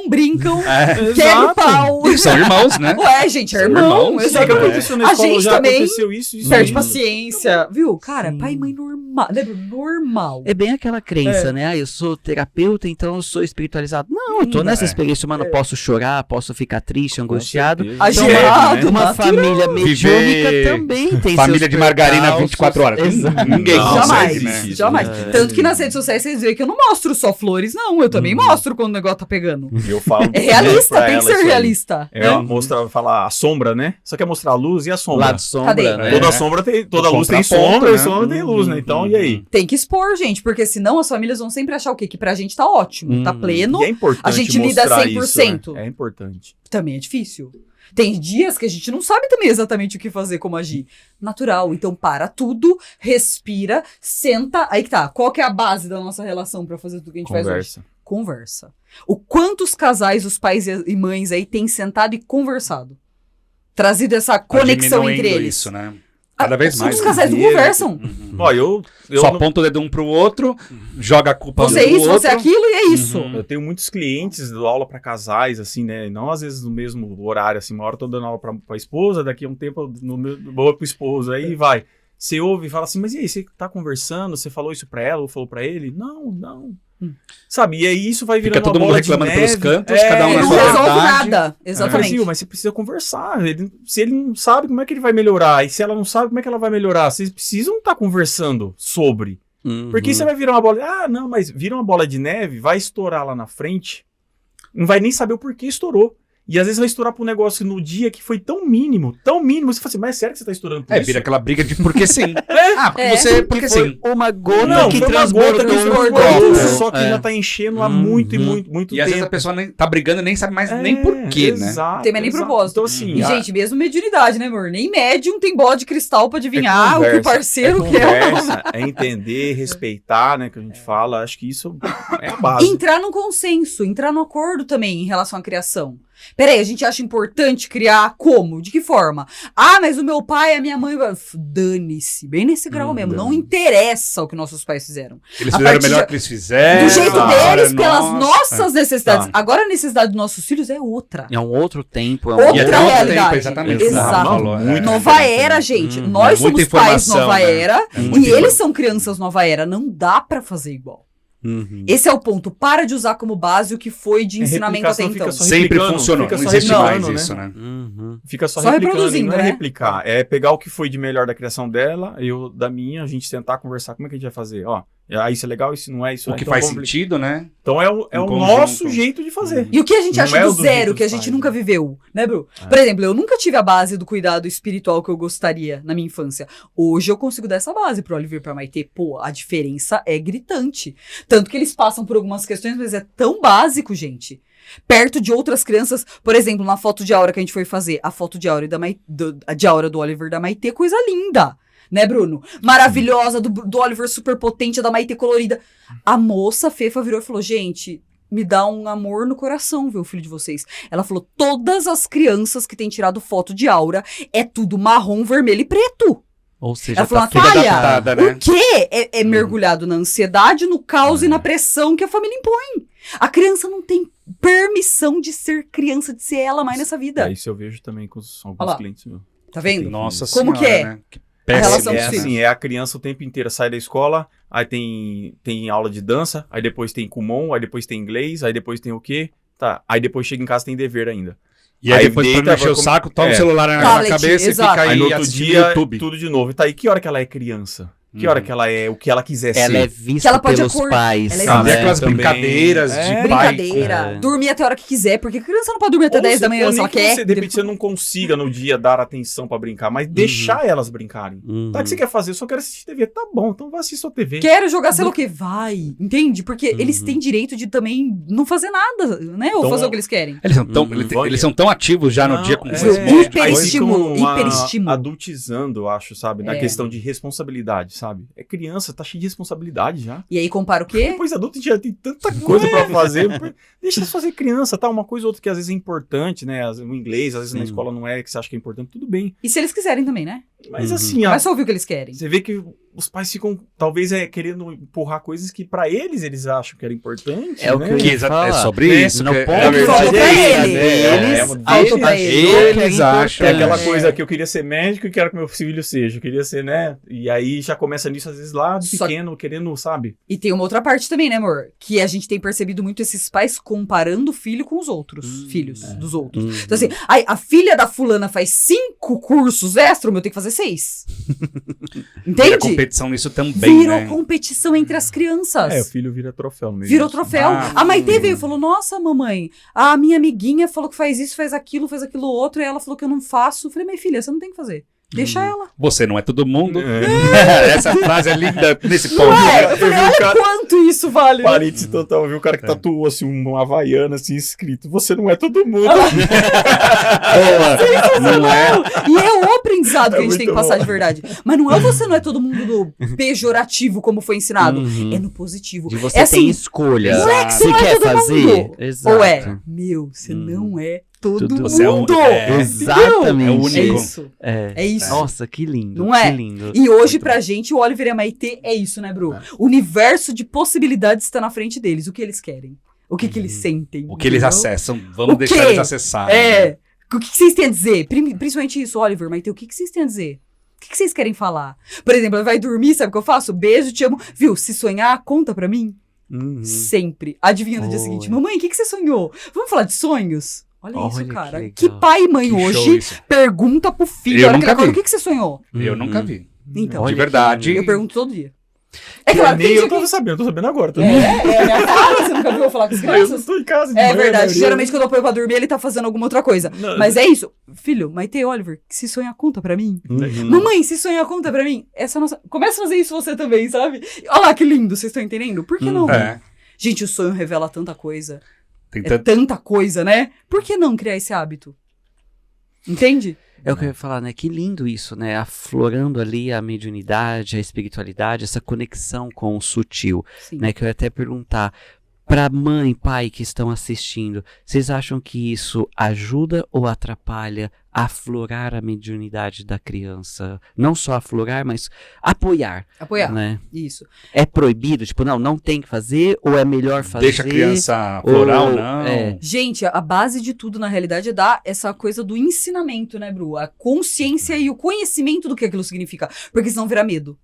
brincam,
É.
quebra o
Exato.
pau.
São irmãos, né?
Ué, gente, é
São
irmão.
irmãos,
Isso
Exato.
que
né?
aconteceu na
A
escola,
gente
já
também
aconteceu isso.
Perde
Sim.
paciência, viu? Cara,
Sim.
pai e mãe normal, né? Normal.
É bem aquela crença, né? Ah, eu sou terapeuta, então eu sou espiritualizado. Não, eu tô nessa experiência humana, posso chorar, posso ficar triste, angustiado.
certeza.
Agitado,
Então, uma
natural.
família mediúnica
Viver
também tem
família
seus
de margarina
percalços.
24 horas.
Exato.
Ninguém
Não,
Jamais,
consegue, né?
jamais. Tanto que nas redes sociais vocês veem que eu não mostro só flores, não. Eu também mostro quando o negócio tá pegando.
Eu falo
É realista,
pra
tem que
ela
ser
isso aí.
realista.
É, ela mostra, fala a sombra, né? Só quer mostrar a luz e a sombra.
Lado sombra,
Cadê?
né?
Toda
É.
sombra tem, toda
O
luz tem
contraponto,
sombra,
né?
e sombra tem luz, né? Então, e aí?
Tem que expor, gente, porque senão as famílias vão sempre achar o quê? Que pra gente tá ótimo, tá pleno.
E é importante
a gente lida
mostrar
100%.
Isso, né? É importante.
Também é difícil. Tem dias que a gente não sabe também exatamente o que fazer, como agir. Natural. Então para tudo, respira, senta. Aí que tá. Qual que é a base da nossa relação pra fazer tudo que a gente faz hoje?
Conversa.
Conversa. O quantos casais, os pais e mães aí têm sentado e conversado? Trazido essa conexão
Diminuindo
entre eles.
isso, né? Cada vez mais.
Os casais não
Dinheiro.
conversam.
Ó, eu
Só
não-
aponta o dedo um pro outro, joga a culpa
Você é
no
isso,
outro.
você é aquilo e é isso.
Uhum.
Eu tenho muitos clientes, dou aula pra casais, assim, né? Não às vezes no mesmo horário, assim, uma hora eu tô dando aula pra esposa, daqui a um tempo eu vou pro esposo, aí vai. Você ouve e fala assim, mas e aí, você tá conversando, você falou isso pra ela ou falou pra ele? Não. Sabe, e aí isso vai
Fica
virando
todo
uma
mundo
bola de
reclamando pelos
neve.
cantos, cada um
E
na
não
sua
resolve
verdade.
nada.
Mas,
Exatamente.
Brasil, mas você precisa conversar. Se ele não sabe, como é que ele vai melhorar? E se ela não sabe, como é que ela vai melhorar? Vocês precisam estar conversando sobre. Porque você vai virar uma bola. Ah, não, mas vira uma bola de neve, vai estourar lá na frente, não vai nem saber o porquê estourou. E às vezes vai estourar pra um negócio no dia que foi tão mínimo, você fala assim, mas é sério que você tá estourando por
É,
isso?
vira aquela briga de porque sim. Ah, porque
É.
você. Porque sim.
Uma gota
Não,
que
foi uma
transbordou
gota que
no
transbordou,
copo.
só que
É.
já tá enchendo há muito e muito
E às vezes
tempo.
a pessoa nem, tá brigando e nem sabe mais nem porquê, né?
Exato,
Tem mais nem
exato.
propósito.
Então assim,
E, gente, mesmo mediunidade, né, amor? Nem médium tem bola de cristal pra adivinhar o que o parceiro quer.
conversa, é entender, respeitar, né, que a gente fala. Acho que isso é a base.
Entrar num consenso, entrar no acordo também em relação à criação. Peraí, a gente acha importante criar como? De que forma? Ah, mas o meu pai, a minha mãe... Dane-se, bem nesse grau mesmo. Não interessa o que nossos pais fizeram.
Eles
A
fizeram o
partir
melhor
de-
que eles fizeram.
Do jeito
agora
deles,
é
pelas
nossa.
nossas necessidades.
Tá.
Agora a necessidade dos nossos filhos é outra.
É um outro tempo, é um
Outra
E
outro
até outro
realidade.
tempo, exatamente.
Exato.
Falou,
Muito
Nova
diferente,
era,
né?
gente.
Uhum.
Nós
É muita
somos pais
informação,
nova
né?
era
É
e
muita
eles são crianças nova era. Não dá pra fazer igual.
Uhum.
Esse é o ponto. Para de usar como base o que foi de ensinamento até
replicação,
então.
fica só
Sempre
replicando,
funcionou.
fica
Não
só
existe mais
replicando,
isso,
né?
né?
Uhum.
Fica só
Só
replicando,
reproduzindo,
não é
né?
replicar. É pegar o que foi de melhor da criação dela, eu da minha, a gente tentar conversar. Como é que a gente vai fazer? Ó, isso é legal, isso não é, isso
O
é.
que
então
faz
vamos-
sentido, né?
Então é o
conjunto.
nosso jeito de fazer.
E o que a gente
Não
acha
é
do
o do
zero,
jeito
que a
dos
gente
pais,
nunca
né?
viveu, né, Bru?
É.
Por exemplo, eu nunca tive a base do cuidado espiritual que eu gostaria na minha infância. Hoje eu consigo dar essa base pro Oliver e pra Maitê. Pô, a diferença é gritante. Tanto que eles passam por algumas questões, mas é tão básico, gente. Perto de outras crianças, por exemplo, na foto de aura que a gente foi fazer, a foto de aura, de aura do Oliver e da Maitê, coisa linda. Né, Bruno? Maravilhosa, do Oliver super potente, a da Maitê colorida. A moça Fefa virou e falou, gente, me dá um amor no coração ver o filho de vocês. Ela falou, todas as crianças que têm tirado foto de aura, é tudo marrom, vermelho e preto.
Ou seja,
Ela falou,
tá tudo
Natália,
adaptada, né?
o quê? É mergulhado na ansiedade, no caos e na pressão que a família impõe. A criança não tem permissão de ser criança, de ser ela mais nessa vida.
Isso eu vejo também com
Olha
alguns
lá.
clientes. Meu.
Tá vendo?
Nossa
Como
senhora,
que é?
né? Que
A relação
péssimo.
dos
É
filhos.
assim, é a criança o tempo inteiro, sai da escola, aí tem aula de dança, aí depois tem Kumon, aí depois tem inglês, aí depois tem o quê? Tá, aí depois chega em casa tem dever ainda.
E aí depois
deita,
pra não encher o
vai
saco, toma o celular na
Tablet,
cabeça
exato.
e fica
Aí no
aí
outro
assistindo
dia,
YouTube.
tudo de novo. Tá aí, que hora que ela é criança? Que hora que ela é o que ela quiser
Ela
ser?
é
Que
vista
ela pode
pelos
acordar-
pais.
ela é
Sabe,
vista-
aquelas
também.
brincadeiras de
É.
pai.
Brincadeira.
É.
Dormir até a hora que quiser, porque a criança não pode dormir até 10 da manhã se ela quer.
Você, de repente, você não consiga no dia dar atenção pra brincar, mas deixar elas brincarem.
Uhum.
Tá, o que você quer fazer? Eu só quero assistir TV. Tá bom, então vai assistir sua TV.
Quero jogar, sei lá o que, vai. Entende? Porque eles
Uhum.
têm direito de também não fazer nada, né? Ou
Então,
fazer o que eles querem.
Eles são tão,
Uhum.
eles são tão ativos já no
Não,
dia com
é,
essas
é,
monte de
hiper-
coisa.
aí
hiperestímulo,
ficam
hiperestímulo.
adultizando, eu acho, sabe? Na
É.
questão de responsabilidade, sabe? É criança, tá cheio de responsabilidade já.
E aí compara o quê?
Depois adulto a gente já tem tanta coisa pra fazer. Deixa eles fazer criança, tá? Uma coisa ou outra que às vezes é importante, né? O inglês, às vezes na
Sim.
escola não é, que você acha que é importante, tudo bem.
E se eles quiserem também, né?
Mas
Uhum.
assim,
Vai só ouvir o que eles querem.
você vê que os pais ficam, talvez, querendo empurrar coisas que pra eles acham que era importante.
É o
né?
que eu ia falar.
É sobre
Né?
isso.
No
que-
ponto
na
que
verdade,
falta pra
é isso,
ele.
né?
Eles
falta pra ele.
Eles acham.
É aquela
É.
coisa que eu queria ser médico e quero que meu filho seja. Eu queria ser, né? E aí já começa nisso, às vezes, lá de
Só-
pequeno, querendo, sabe?
E tem uma outra parte também, né, amor? Que a gente tem percebido muito esses pais comparando o filho com os outros filhos dos outros.
Uhum.
Então assim, ai, a filha da fulana faz 5 cursos extra, o meu tem que fazer 6.
Vira
Entende?
competição nisso também,
Virou
né?
competição entre as crianças.
É, o filho vira troféu no meio
Virou
disso.
troféu.
Ah,
A Maitê veio e falou: Nossa, mamãe, a minha amiguinha falou que faz isso, faz aquilo outro, e ela falou que eu não faço. Eu falei: Minha filha, você não tem que fazer. Deixa ela.
Você não é todo mundo.
É.
Essa frase é linda nesse ponto.
Ué, eu
eu
falei:
vi o
Olha
cara-
quanto isso vale. né?"
Parênteses total, viu? O cara que tatuou assim, uma havaiana assim, escrito: Você não é todo mundo.
Não é?
E é o aprendizado que a gente
muito
tem que passar
bom.
de verdade. Mas não é você não é todo mundo no pejorativo, como foi ensinado.
Uhum.
É no positivo.
De você
é
tem
assim,
escolha.
Moleque,
você não é
quer
todo
fazer?
mundo.
Exato.
ou é, meu, você
Hum.
não é todo
Tudo-
mundo.
Você é um- é.
Exatamente.
É o
É
único.
isso.
É.
É isso.
Nossa, que lindo.
Não é?
Que lindo.
E hoje,
Muito
pra
bom.
gente, o Oliver e a Maitê é isso, né, Bru? O universo de possibilidades está na frente deles. O que eles querem? O que eles sentem?
O que eles
entendeu?
acessam, vamos
O quê?
deixar eles acessarem.
É. O que vocês têm a dizer? Principalmente isso, Oliver, Maitê, o que vocês têm a dizer? O que vocês querem falar? Por exemplo, ela vai dormir, sabe o que eu faço? Beijo, te amo. Viu? Se sonhar, conta pra mim.
Uhum.
Sempre. Adivinha no dia
Oi.
seguinte. Mamãe, o que você sonhou? Vamos falar de sonhos? Olha isso,
Olha que
cara.
legal.
Que pai e mãe
Que show
hoje
isso.
pergunta pro filho.
Eu
a hora que
nunca
ele acorda,
vi.
o que você sonhou?
Eu
Uhum.
nunca vi.
Então,
Olha
De
que
verdade.
lindo.
eu pergunto todo dia. É
Que
claro,
nem
tem
eu
dia que...
tô sabendo agora.
É minha fala, você nunca viu eu falar com as
Ah, eu não
crianças?
tô em casa de
É
manhã,
verdade,
Maria.
geralmente quando eu ponho pra dormir, ele tá fazendo alguma outra coisa.
Não.
Mas é isso. Filho, Maitê, Oliver, se sonhar, conta pra mim.
Uhum.
Mamãe, se sonhar, conta pra mim. Essa é a nossa... Começa a fazer isso você também, sabe? Olha lá que lindo, vocês estão entendendo? Por que não?
É.
Gente, o sonho revela tanta coisa.
Tem
É
tanto...
tanta coisa, né? Por que não criar esse hábito? Entende?
É o que eu ia falar, né? Que lindo isso, né? Aflorando ali a mediunidade, a espiritualidade, essa conexão com o sutil,
Sim.
né? Que eu ia até perguntar para mãe e pai que estão assistindo, vocês acham que isso ajuda ou atrapalha a aflorar a mediunidade da criança? Não só aflorar, mas apoiar,
Apoiar.
né?
Isso.
É proibido? Tipo, não tem que fazer ou é melhor fazer?
Deixa a criança florar ou não.
é.
Gente, a base de tudo, na realidade, é dar essa coisa do ensinamento, né, Bru? A consciência e o conhecimento do que aquilo significa. Porque senão vira medo.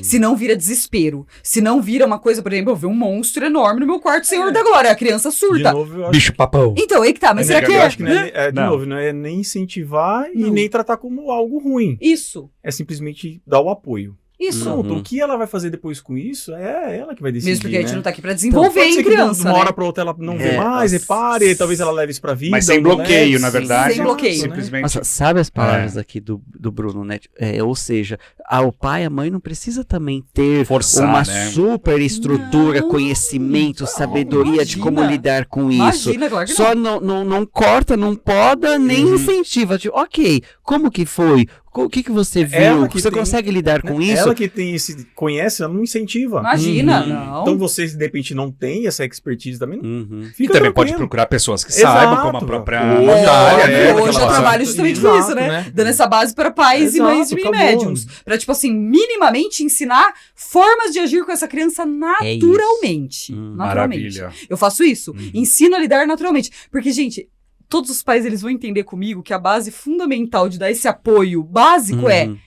Se não vira desespero. Se não vira uma coisa, por exemplo, eu ver um monstro enorme no meu quarto, Senhor da Glória. A criança
De
surta.
novo, eu acho
Bicho papão.
Então, aí que tá. Mas será que
eu
é?
acho que não é, de
Não.
novo, não é nem incentivar e
Não.
nem tratar como algo ruim.
Isso.
É simplesmente dar o apoio.
Isso.
Pronto, o que ela vai fazer depois com isso é ela que vai decidir.
Mesmo porque a gente
né?
não tá aqui pra
Então,
desenvolver
pode ser
em
que
criança,
de uma
né?
hora pra outra ela não vê
É,
mais,
nossa.
repare, talvez ela leve isso pra vida.
Mas sem
ou
bloqueio,
leve,
na
sim.
verdade.
Sem bloqueio.
Simplesmente.
Nossa, sabe as palavras aqui do Bruno, né? Ou seja, o pai e a mãe não precisa também ter
Forçar,
uma
né?
super estrutura,
Não.
conhecimento, sabedoria de como
imagina.
lidar com isso.
Imagina, claro que
Só
não.
não corta, não poda, nem
Uhum.
incentiva. Tipo, ok, como que foi? O que você viu?
Ela que
Você
tem-
consegue lidar com isso?
Ela que tem conhece, ela não incentiva.
Imagina,
Uhum.
não.
Então você, de repente, não tem essa expertise também, não
Uhum.
E
fica
também pode
tranquilo.
procurar pessoas que
Exato.
saibam como a própria
Hoje,
otária,
é,
né?
Hoje
daquela
eu
situação.
trabalho justamente com
Exato,
isso, né?
né?
Dando essa base para pais e mães
Exato,
e
acabou.
médiums. Pra, tipo assim, minimamente ensinar formas de agir com essa criança naturalmente. Naturalmente.
Maravilha.
Eu faço isso.
Uhum.
Ensino a lidar naturalmente. Porque, gente, todos os pais eles vão entender comigo que a base fundamental de dar esse apoio básico é
Uhum.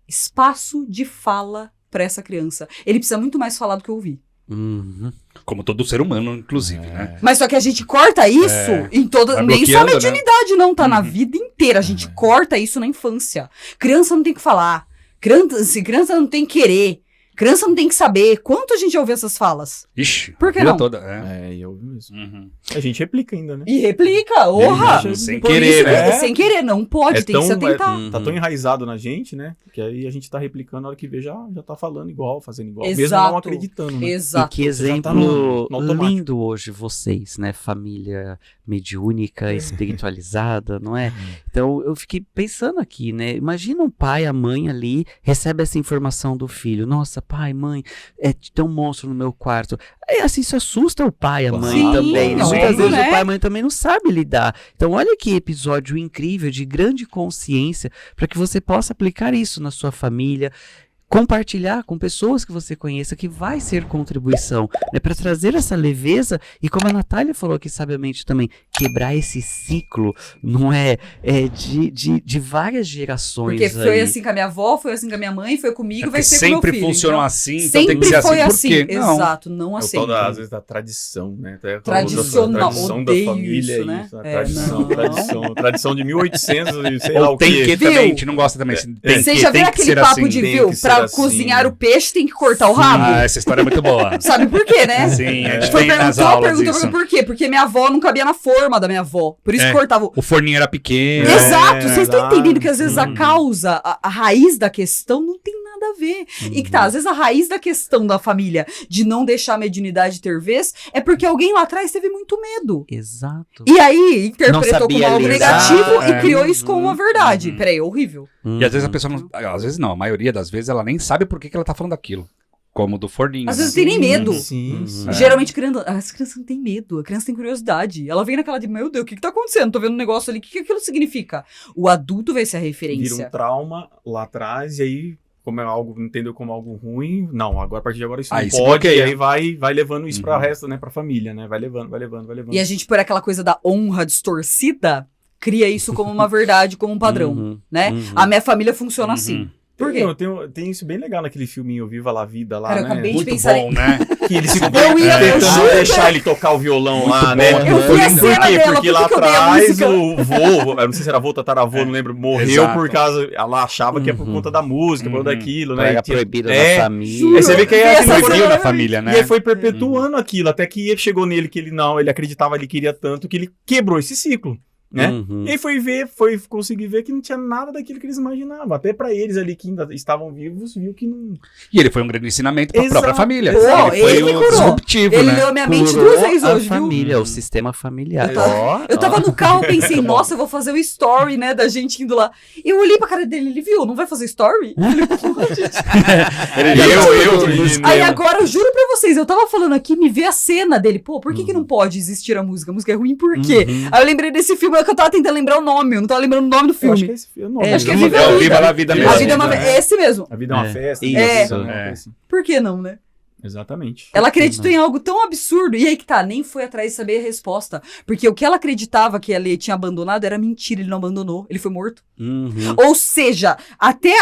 espaço de fala para essa criança. Ele precisa muito mais falar do que ouvir.
Uhum.
Como todo ser humano, inclusive, né?
Mas só que a gente corta isso em toda.
Vai
Nem só a
bloqueando, né?
mediunidade, não, tá na vida inteira. A gente corta isso na infância. Criança não tem que falar. Criança não tem que querer. Criança não tem que saber. Quanto a gente já ouviu essas falas?
Ixi,
Por que
a vida
não?
toda.
É, eu ouvi mesmo.
Uhum.
A gente replica ainda, né?
E replica, orra!
Sem
Por
querer,
isso,
né?
Sem querer, não pode, tem que se atentar.
Tá tão enraizado na gente, né? Que aí a gente tá replicando, na hora que vê, já tá falando igual, fazendo igual. Mesmo
Exato.
não acreditando, né?
E
Exato.
que
Você já tá
exemplo
no automático.
lindo hoje vocês, né? Família mediúnica, espiritualizada, não é? Então eu fiquei pensando aqui, né? Imagina um pai, a mãe ali, recebe essa informação do filho. Nossa, pai, mãe, tem um monstro no meu quarto. Aí assim, isso assusta o pai, a mãe
Sim,
também.
não,
Muitas vezes
né?
o pai e a mãe também não sabe lidar. Então olha que episódio incrível de grande consciência para que você possa aplicar isso na sua família. Compartilhar com pessoas que você conheça, que vai ser contribuição, né, para trazer essa leveza e, como a Natália falou aqui sabiamente também, quebrar esse ciclo, não é, de várias gerações.
Porque foi
aí.
assim com a minha avó, foi assim com a minha mãe, foi comigo, vai ser com o meu
sempre
filho.
funcionou
então,
assim, então
sempre
tem que ser
foi
assim. Por quê? Não.
Exato, não
É o tal
aceito.
às vezes da tradição, né? Até a
Tradicional,
tradição da
odeio
família,
isso, né?
isso, a
É,
tradição,
não.
tradição de 1800 e sei lá
Ou
o
tem
quê.
que
Viu?
também, a gente não gosta também. Tem
Você
que,
já
tem
viu
que
aquele
ser
papo
assim.
de,
tem
viu,
que ser
pra
assim.
cozinhar o peixe tem que cortar o rabo?
Ah, essa história é muito boa.
Sabe por quê, né?
Sim, a gente
Foi
tem nas
perguntou
aulas isso.
por quê? Porque minha avó não cabia na forma da minha avó. Por isso
É.
que cortava.
O forninho era pequeno.
Exato, vocês estão
exato.
entendendo que às vezes a causa, a raiz da questão não tem nada a ver. E que tá, às vezes a raiz da questão da família de não deixar a mediunidade ter vez é porque alguém lá atrás teve muito medo.
Exato.
E aí interpretou
sabia
como algo
lidar.
negativo
É.
e criou isso como uma verdade. Peraí, horrível.
E às vezes a pessoa não. Às vezes não, a maioria das vezes ela nem sabe por que ela tá falando aquilo. Como do forninho.
Às
né?
vezes tem nem medo.
Sim, sim.
Geralmente as crianças não têm medo, a criança tem curiosidade. Ela vem naquela de, meu Deus, o que tá acontecendo? Tô vendo um negócio ali, o que aquilo significa? O adulto vai ser a
Vira
referência.
um trauma lá atrás e aí, como é algo, entendeu como algo ruim, não, agora a partir de agora isso
Aí
não
se
pode,
bloqueia.
e aí vai levando isso pra resto, né, pra família, né, vai levando.
E a gente, por aquela coisa da honra distorcida, cria isso como uma verdade, como um padrão,
Uhum,
né?
uhum.
A minha família funciona assim. Por quê?
Tem isso bem legal naquele filminho Viva la Vida lá,
Cara, eu
né?
acabei de
Muito
pensar
bom, né?
Que eles ficam
Eu ia- eu
tentando
juro,
deixar ele tocar o violão lá, né?
bom,
Eu vi a
Por
cena
quê?
dela,
Porque
por
lá
que eu dei a
atrás
música?
o vô, eu não sei se era vô, tataravô, não lembro, morreu
Exato.
por causa, ela achava que é por conta da música, por conta daquilo, né?
Era
E tinha-
proibido
é,
da família.
Juro.
Aí você vê que aí
Vi
aquilo
essa
foi-
cena.
na família, né?
E aí foi perpetuando aquilo, até que chegou nele que ele acreditava, ele queria tanto, que ele quebrou esse ciclo, né?
Uhum.
E aí foi conseguir ver que não tinha nada daquilo que eles imaginavam. Até pra eles ali que ainda estavam vivos, viu que não...
E ele foi um grande ensinamento pra
Exato.
própria família.
Pô,
ele foi
ele me
um
curou.
disruptivo,
Ele
né?
leu a minha mente
Curou
duas vezes
a
hoje, viu?
família, o sistema familiar.
Eu tava no carro, pensei, nossa, eu vou fazer o story, né, da gente indo lá. Eu olhei pra cara dele, ele viu, não vai fazer story? Eu falei, pô, gente. Aí agora, eu juro pra vocês, eu tava falando aqui, me vê a cena dele. Pô, por que não pode existir a música? A música é ruim por quê? Aí eu lembrei desse filme, é que eu tava tentando lembrar o nome, eu não tava lembrando o nome do
Eu acho
filme.
que é esse filme.
É, acho que é
Viva
Viva a
Viva la Vida mesmo.
A vida é uma... É esse mesmo.
A vida é uma
É,
festa.
isso,
né?
é.
Por que não, né?
Exatamente.
Ela acreditou em algo tão absurdo, e aí que tá, nem foi atrás de saber a resposta. Porque o que ela acreditava que ele tinha abandonado era mentira, ele não abandonou, ele foi morto.
Uhum.
Ou seja, até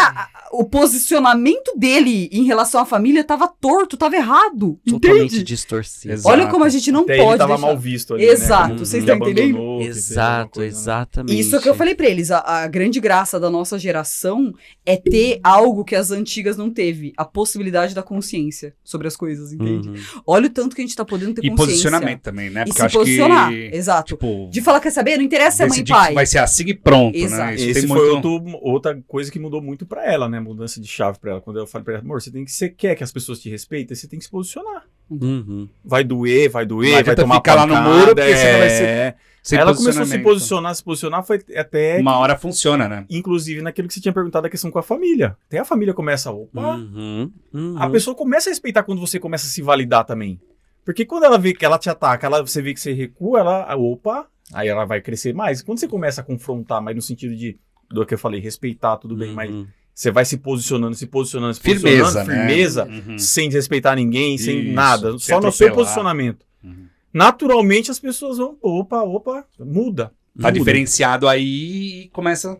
o posicionamento dele em relação à família tava torto, tava errado.
Totalmente
Entende?
distorcido.
Exato.
Olha como a gente não
Até
pode
ele tava
deixar.
mal visto ali,
Exato,
né?
vocês
Que
estão entendendo?
abandonou, que fez alguma
Exato,
coisa, né?
exatamente.
Isso que eu falei pra eles, a grande graça da nossa geração é ter algo que as antigas não teve, a possibilidade da consciência sobre as coisas, entende?
Uhum.
Olha o tanto que a gente tá podendo ter
E
consciência.
posicionamento também, né?
E
Porque
se
eu acho
posicionar,
que...
exato.
Tipo,
De falar, quer saber? Não interessa se é mãe e
decidir
pai.
que vai ser assim e pronto,
Exato.
né? Isso
Esse
tem
foi
muito...
outra coisa que mudou muito pra ela, né? Mudança de chave pra ela. Quando eu falei pra ela, amor, você quer que as pessoas te respeitem, você tem que se posicionar.
Uhum.
Vai doer, vai
Não
vai
adianta
tomar
ficar lá no
pancada,
muro, porque você não vai ser- sem
Ela começou a se
posicionamento.
posicionar, foi até,
Uma hora funciona, né?
inclusive, naquilo que você tinha perguntado, a questão com a família. Até a família começa, opa,
Uhum. Uhum.
a pessoa começa a respeitar quando você começa a se validar também. Porque quando ela vê que ela te ataca, você vê que você recua, opa, aí ela vai crescer mais. Quando você começa a confrontar, mas no sentido do que eu falei, respeitar, tudo bem, mas
Uhum.
você vai se posicionando,
Firmeza, né?
firmeza,
Uhum.
sem desrespeitar ninguém, sem
Isso,
nada,
sem
só no seu
atropelar.
posicionamento.
Uhum.
Naturalmente as pessoas vão, opa, muda.
Tá
Muda.
diferenciado aí e começa...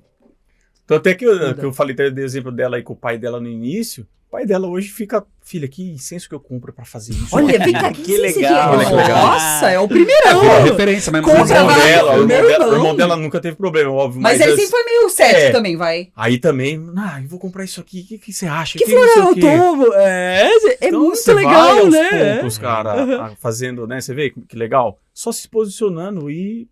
Tanto é que eu falei até do exemplo dela aí com o pai dela no início. pai dela hoje fica, filha, que incenso que eu compro pra fazer isso?
Olha, vem cá,
que legal.
Olha que
legal.
Nossa, é o primeirão.
Referência, mas
O
Compra
irmão
vai,
dela, o
meu irmão.
irmão dela nunca teve problema, óbvio.
Mas ele
eu-
sempre foi meio cético
É.
também, vai.
Aí também, eu vou comprar isso aqui, o que você acha?
Que
não sei
florão
o
eu
quê.
tomo? É
Então,
muito
você vai
legal,
aos
né?
poucos, cara, fazendo, né? Você vê que legal? Só se posicionando e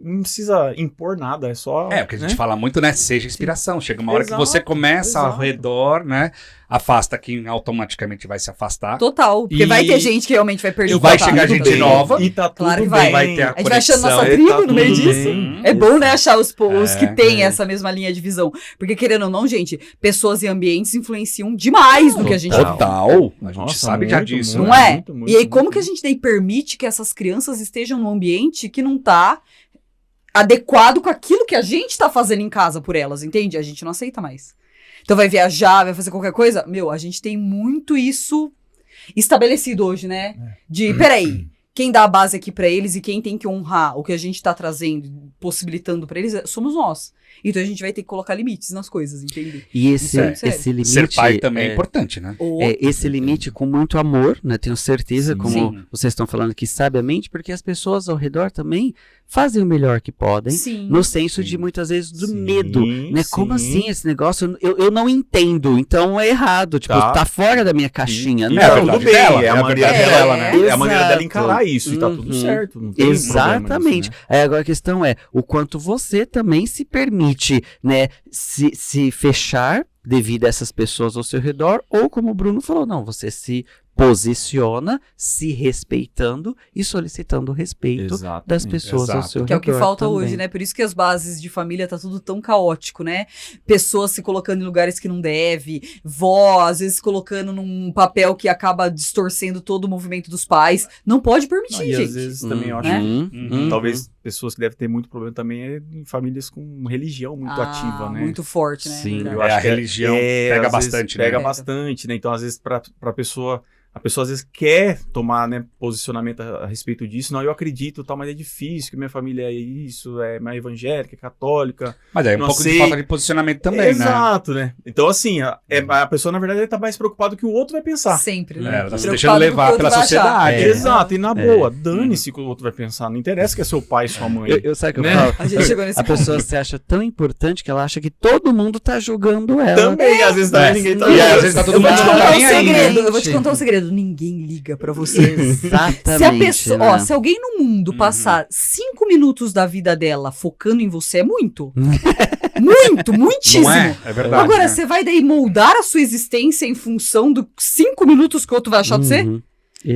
não precisa impor nada, é só...
Porque a gente
né?
fala muito, né? Seja inspiração. Chega uma hora que
Exato,
você começa ao
exato.
redor, né? Afasta quem automaticamente vai se afastar.
Total, porque
E-
vai ter gente que realmente vai perder o
vai
contato
chegar
também.
gente nova.
E tá tudo
Claro que
bem.
vai.
ter a
A gente vai achando nossa
conexão.
tribo
Tá
no meio
tudo
disso.
bem.
É bom, né, achar os que têm
é.
essa mesma linha de visão. Porque, querendo ou não, gente, pessoas e ambientes influenciam demais no que a gente faz.
Total. A gente
Nossa,
sabe já
muito,
disso.
Não
né?
é?
Muito, muito,
E aí,
muito,
como que a
muito.
gente daí permite que essas crianças estejam num ambiente que não tá adequado com aquilo que a gente tá fazendo em casa por elas, entende? A gente não aceita mais. Então vai viajar, vai fazer qualquer coisa. Meu, a gente tem muito isso estabelecido hoje, né? De, peraí, quem dá a base aqui pra eles e quem tem que honrar o que a gente tá trazendo, possibilitando pra eles, somos nós. Então a gente vai ter que colocar limites nas coisas, entende?
E esse,
Sério.
esse limite...
Ser pai também é importante, né?
Esse limite com muito amor, né? Tenho certeza,
Sim.
como
Sim.
vocês estão falando aqui sabiamente, porque as pessoas ao redor também fazem o melhor que podem,
Sim.
no senso de
Sim.
muitas vezes do
Sim,
medo, né? Como
sim.
assim esse negócio? Eu não entendo, então é errado, tipo,
Tá.
tá fora da minha caixinha.
E
Não,
É a
tá
verdade
tudo bem,
dela,
é a
é a
maneira
verdade
dela,
dela,
né? É a maneira dela
Exato.
encarar isso, e tá tudo
Uhum.
certo. Não tem
Exatamente.
problema nisso,
Aí agora a questão é o quanto você também se permite, né, se fechar devido a essas pessoas ao seu redor, ou como o Bruno falou, não, você se posiciona se respeitando e solicitando o respeito
Exatamente.
das pessoas ao
Exato.
seu
Que é o que
redor
falta
também.
hoje, né? Por isso que as bases de família tá tudo tão caótico, né? Pessoas se colocando em lugares que não deve, vó, às vezes colocando num papel que acaba distorcendo todo o movimento dos pais. Não pode permitir,
Não, e
gente.
às vezes também eu acho
Né?
que talvez pessoas que devem ter muito problema também é em famílias com religião muito ativa, né?
Muito forte, né?
Sim.
Verdade.
Eu
É,
acho
a
que
religião pega
às vezes
bastante, né?
Pega
Pega.
bastante, né? Então, às vezes, pra pessoa... A pessoa às vezes quer tomar, né, posicionamento a respeito disso. Não, eu acredito, tal, mas é difícil, que minha família é isso, é mais evangélica, é católica.
Mas aí é um
Não
pouco de
sei.
falta de posicionamento também, né?
Exato, né? Então, assim, a pessoa, na verdade, tá mais preocupada que o outro vai pensar.
Sempre,
É,
né?
ela tá se
Preocupado
deixando
com o que
levar
o outro
pela
vai achar.
sociedade.
Exato, e na boa, dane-se o que o outro vai pensar. Não interessa que é seu pai, sua mãe.
Eu sabe o que eu
Né?
falo?
A gente chegou nesse
A pessoa se acha tão importante que ela acha que todo mundo tá julgando ela.
Também, às vezes, também ninguém tá
E aí, às vezes tá todo
Eu vou
mundo
te
não
contar
tá
um
nem aí, né?
segredo. Eu vou te contar um segredo. Ninguém liga pra você.
Exatamente.
Se a pessoa,
né?
ó, se alguém no mundo passar 5 minutos da vida dela focando em você, é muito. Muito, muitíssimo.
Não é? É verdade.
Agora,
né?
você vai daí moldar a sua existência em função dos 5 minutos que o outro vai achar de você?
Uhum.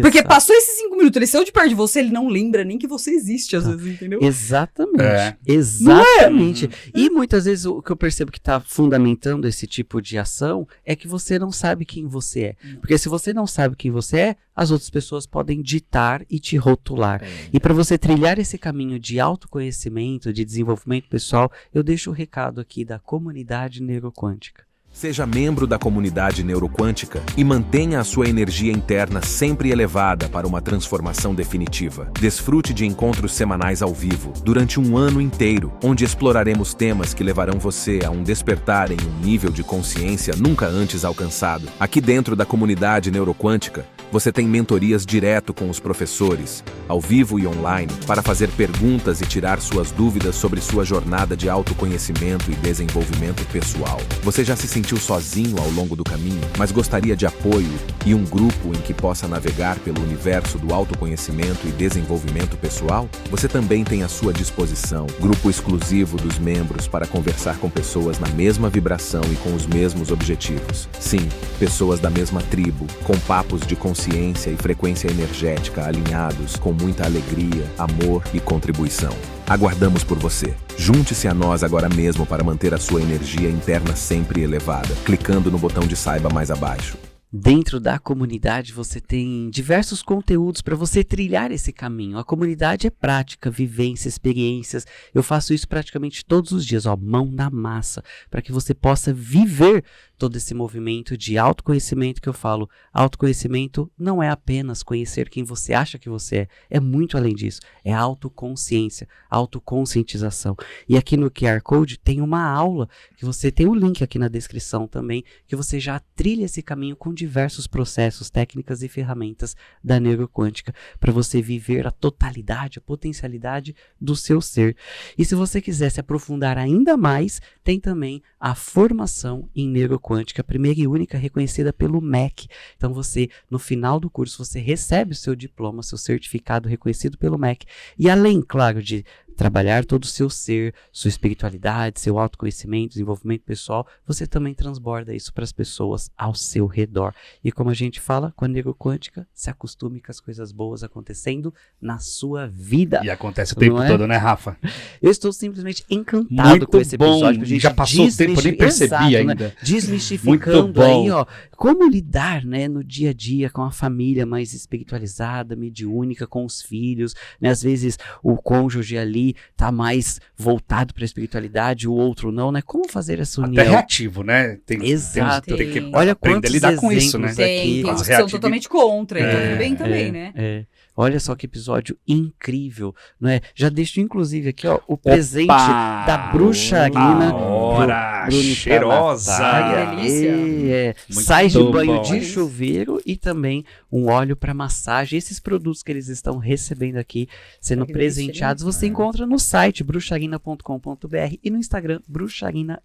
Porque
Exato.
passou esses 5 minutos, ele saiu de perto de você, ele não lembra nem que você existe, às vezes, entendeu?
Exatamente.
É.
Exatamente. E muitas vezes o que eu percebo que está fundamentando esse tipo de ação é que você não sabe quem você é. Porque se você não sabe quem você é, as outras pessoas podem ditar e te rotular. E para você trilhar esse caminho de autoconhecimento, de desenvolvimento pessoal, eu deixo o recado aqui da comunidade neuroquântica.
Seja membro da comunidade neuroquântica e mantenha a sua energia interna sempre elevada para uma transformação definitiva. Desfrute de encontros semanais ao vivo, durante um ano inteiro, onde exploraremos temas que levarão você a um despertar em um nível de consciência nunca antes alcançado. Aqui dentro da comunidade neuroquântica, você tem mentorias direto com os professores, ao vivo e online, para fazer perguntas e tirar suas dúvidas sobre sua jornada de autoconhecimento e desenvolvimento pessoal. Você já se sentiu sozinho ao longo do caminho, mas gostaria de apoio e um grupo em que possa navegar pelo universo do autoconhecimento e desenvolvimento pessoal? Você também tem à sua disposição grupo exclusivo dos membros para conversar com pessoas na mesma vibração e com os mesmos objetivos. Sim, pessoas da mesma tribo, com papos de consciência e frequência energética alinhados com muita alegria, amor e contribuição. Aguardamos por você. Junte-se a nós agora mesmo para manter a sua energia interna sempre elevada, clicando no botão de saiba mais abaixo.
Dentro da comunidade você tem diversos conteúdos para você trilhar esse caminho. A comunidade é prática, vivência, experiências. Eu faço isso praticamente todos os dias, ó, mão na massa, para que você possa viver todo esse movimento de autoconhecimento que eu falo. Autoconhecimento não é apenas conhecer quem você acha que você é muito além disso. É autoconsciência, autoconscientização. E aqui no QR Code tem uma aula, que você tem um link aqui na descrição também, que você já trilha esse caminho com diversos processos, técnicas e ferramentas da neuroquântica para você viver a totalidade, a potencialidade do seu ser. E se você quiser se aprofundar ainda mais, tem também a formação em neuroquântica, primeira e única reconhecida pelo MEC. Então você, no final do curso, você recebe o seu diploma, seu certificado reconhecido pelo MEC. E além, claro, de trabalhar todo o seu ser, sua espiritualidade, seu autoconhecimento, desenvolvimento pessoal, você também transborda isso para as pessoas ao seu redor. E como a gente fala, com a neuroquântica, se acostume com as coisas boas acontecendo na sua vida.
E acontece o tempo todo, né, Rafa?
Eu estou simplesmente encantado com esse episódio.
Bom. Já passou o tempo, eu nem percebi ainda.
Né? Desmistificando aí, ó, como lidar, né, no dia a dia com a família mais espiritualizada, mediúnica, com os filhos, né? Às vezes o cônjuge ali tá mais voltado para a espiritualidade, o outro não, né? Como fazer essa união?
Até reativo, né?
Exato.
Tem que
Olha
aprender a lidar com isso, né?
Tem uns que são totalmente contra, então tudo bem também, né?
Olha só que episódio incrível, não é? Já deixo inclusive aqui, ó, o presente da bruxarina.
Ora, cheirosa!
Que delícia!
Sais de banho
bom.
de chuveiro e também um óleo para massagem. Esses produtos que eles estão recebendo aqui, sendo presenteados, você encontra no site bruxarina.com.br e no Instagram bruxarina_.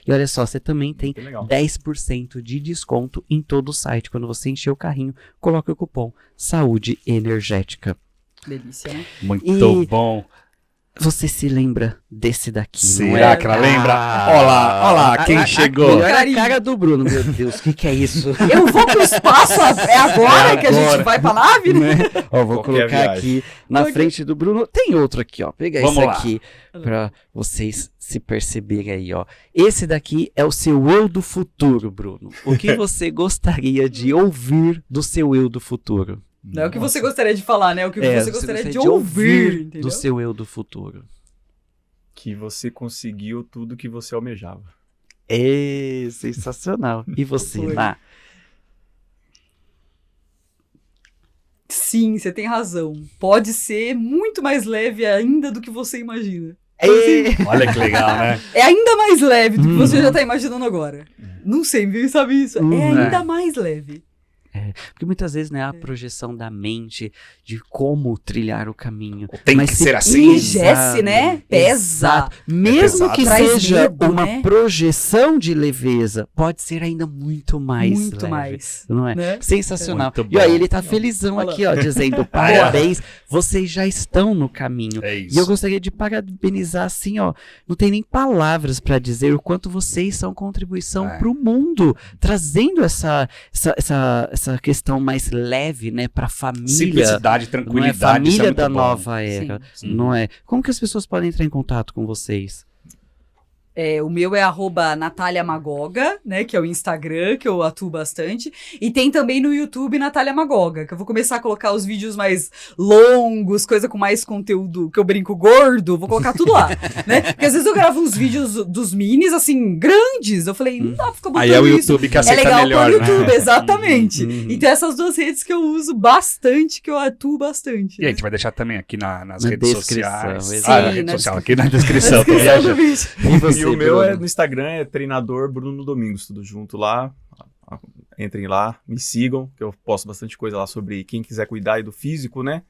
E olha só, você também tem 10% de desconto em todo o site. Quando você encher o carrinho, coloca o cupom Saúde Energética.
Delícia, né?
Muito bom.
Você se lembra desse daqui, não
Será
é?
que ela lembra? Olha lá, quem chegou?
Melhor a cara do Bruno, meu Deus, o que é isso?
Eu vou pro espaço, é agora que a gente vai pra nave, né?
Ó, vou
Qualquer
colocar
viagem.
aqui na frente do Bruno. Tem outro aqui, ó. Pega
Vamos
esse
lá.
aqui pra vocês se perceberem aí, ó. Esse daqui é o seu eu do futuro, Bruno. O que você gostaria de ouvir do seu eu do futuro?
Não é o que você gostaria de falar, né? É o que você gostaria de ouvir, entendeu?
do seu eu do futuro.
Que você conseguiu tudo que você almejava.
Sensacional. E você,
Foi.
Ná?
Sim, você tem razão. Pode ser muito mais leve ainda do que você imagina.
Olha que legal, né?
É ainda mais leve do que você já tá imaginando agora. Não sei, viu? Sabe isso? É ainda mais leve.
Porque muitas vezes, né, a projeção da mente de como trilhar o caminho.
Tem
Mas
que
se
ser assim.
Enrijece, né? Pesa.
Exato. Mesmo
pesado.
que
Traz
seja
medo,
uma
né?
projeção de leveza, pode ser ainda muito mais
Muito
leve,
mais.
não é?
Né?
Sensacional.
Muito
E ó,
bom.
ele tá felizão
Olha lá.
aqui, ó, dizendo parabéns, vocês já estão no caminho.
É
E eu
isso.
gostaria de parabenizar assim, ó, não tem nem palavras para dizer o quanto vocês são contribuição para o mundo, trazendo essa questão mais leve, né, para família,
Simplicidade,
não é?
tranquilidade. isso
Família
é muito
da
bom.
nova era,
Sim.
não é? Como que as pessoas podem entrar em contato com vocês?
O meu é @Natália Magoga, né? Que é o Instagram, que eu atuo bastante. E tem também no YouTube Natália Magoga, que eu vou começar a colocar os vídeos mais longos, coisa com mais conteúdo, que eu brinco gordo, vou colocar tudo lá, né? Porque às vezes eu gravo uns vídeos dos minis, assim, grandes. Eu falei, não dá pra ficar botando
Aí é o
isso.
YouTube que
É
aceita
legal
melhor,
pôr no YouTube,
né?
exatamente. Então essas duas redes que eu uso bastante, que eu atuo bastante.
E a gente vai deixar também aqui nas
Na
redes
descrição,
sociais.
exato.
Na
Sim,
rede
na
social, aqui na descrição.
Descrição
viaja.
do vídeo.
E você,
E o meu
Bruno?
no Instagram é treinador Bruno Domingos, tudo junto lá. Entrem lá, me sigam, que eu posto bastante coisa lá sobre quem quiser cuidar aí do físico, né?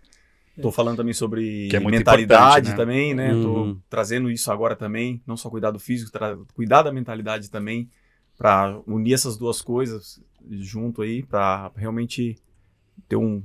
Tô falando também sobre
Que é muito
mentalidade
importante, né?
também, né?
Uhum.
Tô trazendo isso agora também, não só cuidar do físico, cuidar da mentalidade também, para unir essas duas coisas junto aí, para realmente ter um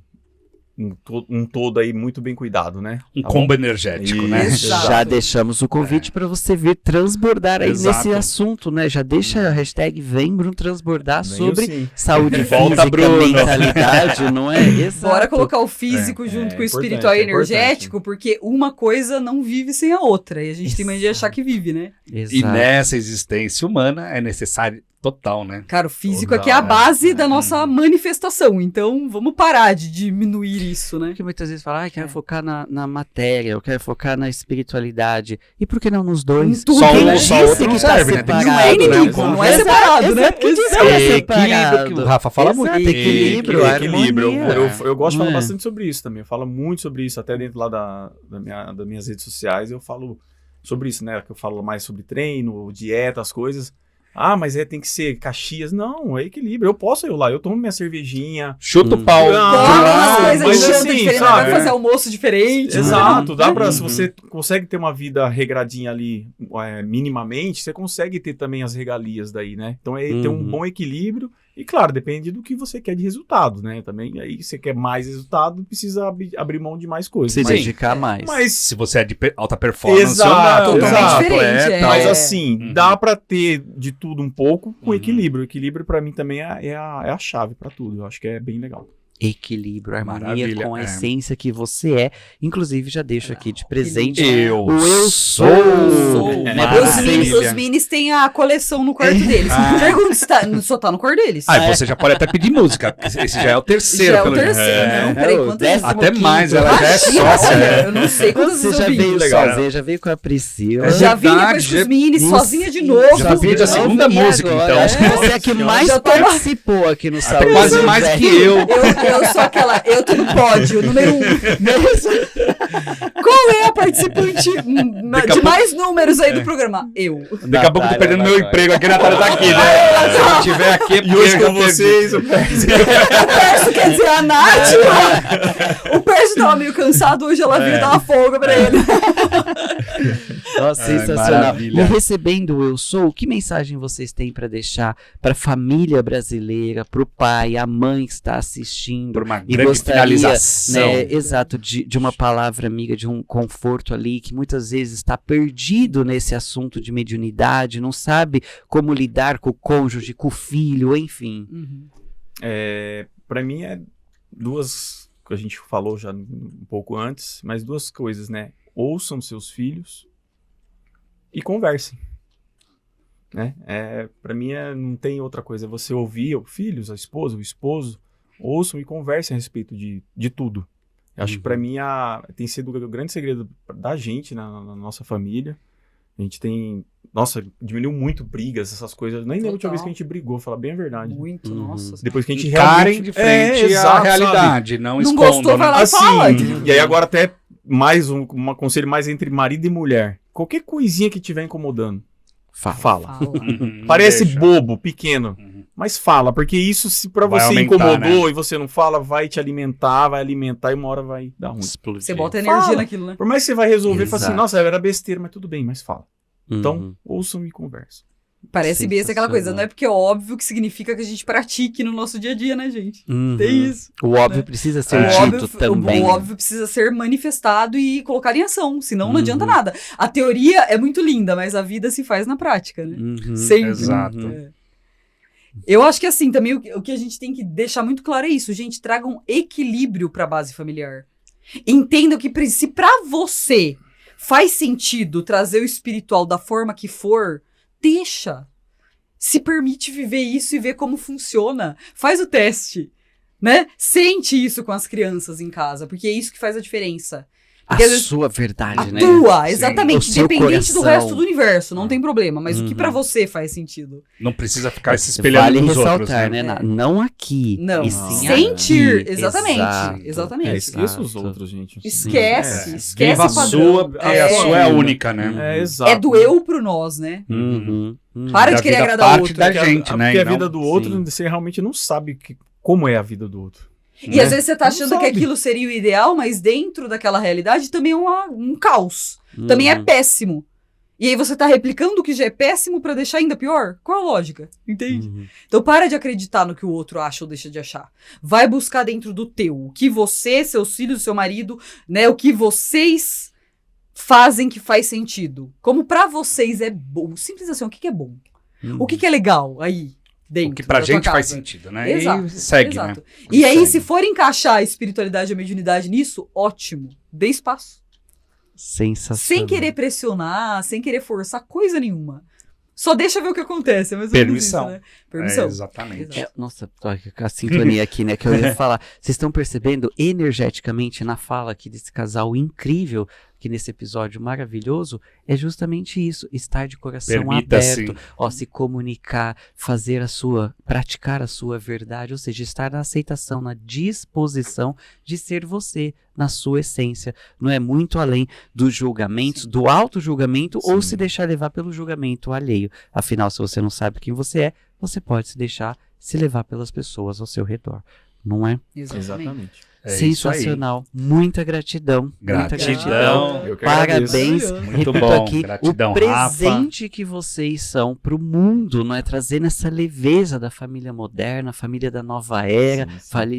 todo aí muito bem cuidado, né?
Um
Tá bom?
combo energético, né?
Exato.
Já deixamos o convite para você vir transbordar aí
Exato.
nesse assunto, né? Já deixa a hashtag Vem Bruno transbordar
Venho
sobre
sim.
saúde
Volta,
física,
Bruno.
mentalidade, não é? Exato.
Bora colocar o físico junto
É
com o
importante,
espiritual e
é
energético, porque uma coisa não vive sem a outra. E a gente tem mania de achar que vive, né?
E
Exato.
nessa existência humana é necessário Total, né?
Cara, o físico
Total,
aqui é a base
né?
da nossa manifestação, então vamos parar de diminuir isso, né?
Porque muitas vezes fala, quero focar na matéria, eu quero focar na espiritualidade. E por que não nos dois?
Em tudo,
Só um,
né?
só
Disse
outro
que
não
tá
serve, né? Tem que
separado,
Não é inimigo,
né?
não é separado, né?
Exato, que disse que é
Equilíbrio,
separado.
que o Rafa fala muito.
Exato, equilíbrio,
Equilíbrio.
harmonia.
Eu gosto de
Não
falar
é?
bastante sobre isso também. Eu falo muito sobre isso, até dentro lá das minhas redes sociais, eu falo sobre isso, né? Que eu falo mais sobre treino, dieta, as coisas. Ah, mas tem que ser Caxias. Não, é equilíbrio. Eu posso ir lá, eu tomo minha cervejinha.
Chuta o pau.
Come umas coisas
mas
de janta
assim,
diferente,
sabe?
dá pra fazer almoço diferente.
Exato, dá pra, se
Uhum.
você consegue ter uma vida regradinha ali, minimamente, você consegue ter também as regalias daí, né? Então é ter um
Uhum.
bom equilíbrio e, claro, depende do que você quer de resultado, né? Também, aí você quer mais resultado, precisa abrir mão de mais coisas.
Se
Mas-
dedicar mais.
Mas,
Se você é de alta performance,
Exato,
ou não,
totalmente
exato,
diferente,
tá.
é.
mas assim,
Uhum.
dá pra ter de tudo um pouco com
Uhum.
equilíbrio. O equilíbrio pra mim também é a chave pra tudo. Eu acho que é bem legal.
Equilíbrio, harmonia
Maravilha,
com a
é.
essência que você é. Inclusive, já deixo aqui de presente
Eu
o Eu
sou.
Sou.
Né?
Maravilha.
Os minis têm a coleção no quarto deles.
Ah.
Pergunta se só tá no quarto deles.
Ah, e você já pode até pedir música. Esse já é o terceiro,
Já é o
pelo jeito.
terceiro,
É.
não? Peraí,
É o
quantas
décimo
Até
quinto.
mais, ela já é
Imagina,
sócia.
olha, eu não sei quantas
Você
vezes
já
eu vim.
veio
legal,
sozinha, já veio com a Priscila.
É
Já vim
verdade,
depois com os
já-
minis,
Isso.
sozinha de novo.
Já pedi a segunda
E
música,
agora?
então.
Acho que você é a que mais
Já tô-
participou aqui no
Até
Saúde.
quase mais
Zé.
que eu.
Eu sou aquela, eu tô no pódio, número 1. Qual é a participante de mais números aí do programa? Eu.
Daqui a pouco eu tô perdendo meu
Natália,
emprego aqui, a Natália tá aqui, né? Se eu tiver aqui, é
E
porque
hoje
eu
com
já teve-
vocês, eu
O Pércio quer dizer a Nath. O Pércio tava meio cansado, hoje ela veio dar uma folga pra ele.
Nossa,
Ai,
sensacional.
maravilha.
E recebendo o Eu Sou, que mensagem vocês têm para deixar para a família brasileira, para o pai, a mãe que está assistindo?
Por uma
E
grande
gostaria,
finalização.
né, exato, de uma palavra amiga, de um conforto ali, que muitas vezes está perdido nesse assunto de mediunidade, não sabe como lidar com o cônjuge, com o filho, enfim.
Para mim é duas, que a gente falou já um pouco antes, mas duas coisas, né? Ouçam seus filhos e conversem. Né? Para mim não tem outra coisa. É você ouvir os filhos, a esposa, o esposo, ouçam e conversem a respeito de tudo. Eu acho que para mim tem sido o grande segredo da gente na nossa família. A gente tem... Nossa, diminuiu muito brigas, essas coisas. Nem lembro a última vez que a gente brigou, falar bem a verdade.
Muito,
Uhum.
nossa.
Depois que a gente
Encarem de frente à
exato,
realidade, não
Não
escondam.
gostou, vai
né?
lá e fala.
E aí agora até mais um conselho mais entre marido e mulher. Qualquer coisinha que estiver incomodando, fala.
Fala.
Uhum,
Parece
deixa.
bobo, pequeno,
Uhum.
mas fala, porque isso se pra
Vai
você
aumentar,
incomodou
né?
e você não fala, vai te alimentar, e uma hora vai dar ruim.
Explodir.
Você bota energia
Fala.
naquilo, né?
Por mais que você vai resolver, fala assim,
Exato.
nossa, era besteira, mas tudo bem, mas fala. Então,
Uhum.
ouçam e conversam.
Parece besta aquela coisa,
Sensacional.
não é porque é óbvio que significa que a gente pratique no nosso dia a dia, né, gente?
Uhum.
Tem isso.
O óbvio
né?
precisa ser
O
dito
óbvio,
também.
o óbvio precisa ser manifestado e colocado em ação, senão não
Uhum.
adianta nada. A teoria é muito linda, mas a vida se faz na prática, né?
Uhum.
Sempre.
Exato.
É. Eu acho que assim, também o que a gente tem que deixar muito claro é isso, gente, tragam equilíbrio pra base familiar. Entendam que se pra você faz sentido trazer o espiritual da forma que for, deixa. Se permite viver isso e ver como funciona. Faz o teste, né? Sente isso com as crianças em casa, porque é isso que faz a diferença.
A
Porque às vezes
sua verdade, né?
atua,
Sim.
exatamente,
O seu
independente do
coração.
resto do universo, não tem problema, mas o que
Uhum.
pra você faz sentido?
Não precisa ficar se espelhando
Vale
nos
ressaltar,
outros,
né?
né?
Não aqui.
Não,
e sim
sentir,
aqui.
exatamente,
Exato.
exatamente.
Esqueça os
Exato.
outros, gente.
Esquece,
É.
esquece
Viva a
o padrão.
sua, porque a sua é a única, né?
exato.
É do eu pro nós, né?
Uhum. Uhum.
Para
Da
de querer
vida
agradar o
parte
outro.
da
Porque
gente, né?
Porque
E
a
não-
vida do outro,
sim.
você realmente não sabe como é a vida do outro.
E
né?
às vezes você tá
Não
achando que
sabe.
aquilo seria o ideal, mas dentro daquela realidade também é um caos. Também é
Uhum.
péssimo. E aí você tá replicando o que já é péssimo pra deixar ainda pior? Qual a lógica? Entende?
Uhum.
Então para de acreditar no que o outro acha ou deixa de achar. Vai buscar dentro do teu. O que você, seus filhos, seu marido, né? O que vocês fazem que faz sentido. Como pra vocês é bom. Simples assim, o que é bom? O que é legal aí dentro
O que pra
da tua
gente faz
casa?
sentido, né?
Exato,
E segue,
exato.
né?
E aí,
Segue.
se for encaixar a espiritualidade e a mediunidade nisso, ótimo. Dê espaço.
Sensacional.
Sem querer pressionar, sem querer forçar coisa nenhuma. Só deixa ver o que acontece. É mais ou menos
Permissão.
isso, né? Permissão.
Exatamente.
Exato.
Nossa, tô aqui com a sintonia aqui, né? Que eu ia falar. Vocês estão percebendo energeticamente na fala aqui desse casal incrível, que nesse episódio maravilhoso, é justamente isso. Estar de coração
Permita-se.
aberto. Ó, se comunicar, praticar a sua verdade. Ou seja, estar na aceitação, na disposição de ser você, na sua essência. Não é muito além dos julgamentos, do auto-julgamento, ou se deixar levar pelo julgamento alheio. Afinal, se você não sabe quem você é, você pode se deixar se levar pelas pessoas ao seu redor, não é?
Exatamente.
É isso aí.
Sensacional. Muita gratidão. Muita
Gratidão.
Eu que
Parabéns.
agradeço.
Muito
Repito
bom.
aqui,
Gratidão,
o presente que vocês são para o mundo, não é? Trazendo essa leveza da família moderna, família da nova era,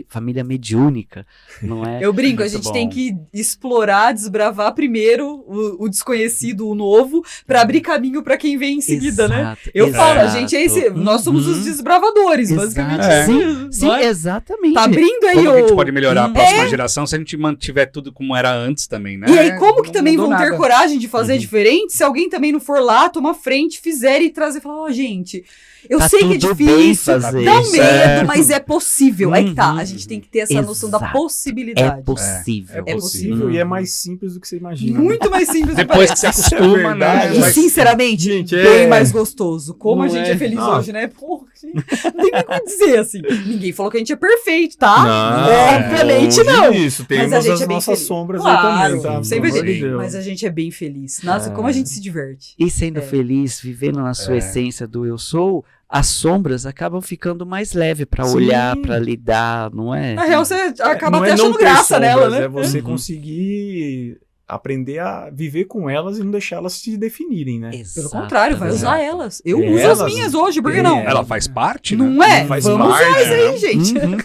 família mediúnica, não é?
Eu brinco, a
Muito
gente
bom.
tem que explorar, desbravar primeiro o desconhecido, o novo, pra abrir caminho pra quem vem em seguida, né?
Exato,
Eu falo, a
exato.
gente é esse, nós somos os
Uhum.
desbravadores,
Exato.
basicamente.
É.
Isso,
Sim,
não é?
exatamente.
Tá abrindo aí
Como que a gente
o...
pode melhorar a próxima geração se a gente mantiver tudo como era antes também, né?
E aí, como que
Não
também
mudou
vão ter
nada.
coragem de fazer diferente se alguém também não for lá, tomar frente, fizer e trazer e falar, ó, gente, eu
Tá
sei que é
tudo bem
difícil,
fazer
dá um
isso,
medo,
é.
mas é possível. Aí que tá,
Uhum.
a gente tem que ter essa noção da
Exato.
possibilidade.
É possível.
É possível e é mais simples do que você imagina. né?
Muito mais simples do que
Depois que
parece.
você acostuma,
verdade.
né?
E
Vai-
sinceramente,
Gente,
bem
é-
mais gostoso. Como a
Não
gente
é?
é feliz
Não.
hoje, né? Porra, gente, não tem nem o que dizer assim. Ninguém falou que a gente é perfeito, tá?
Não,
Obviamente
longe
não.
disso.
Mas
Temos
a gente
as
é bem
nossas
feliz.
sombras
Claro,
aí também, tá?
sempre
Pelo amor de
tem.
Deus.
Mas a gente é bem feliz. Nossa, como a gente se diverte.
E sendo
É.
feliz, vivendo na sua
É.
essência do eu sou, as sombras acabam ficando mais leve pra
Sim.
olhar, pra lidar, não é?
Na real, você acaba
Não
até
é não
achando
ter
graça
sombras,
nela, né?
É você
Uhum.
conseguir aprender a viver com elas e não deixá-las te definirem, né?
Pelo contrário, vai usar
Exato.
elas. Eu
É,
uso as
elas-
minhas hoje, por que
é.
não?
Ela faz parte, né?
Não é?
Faz
Vamos
parte,
usar isso
né?
aí, gente.
Uhum.
Né?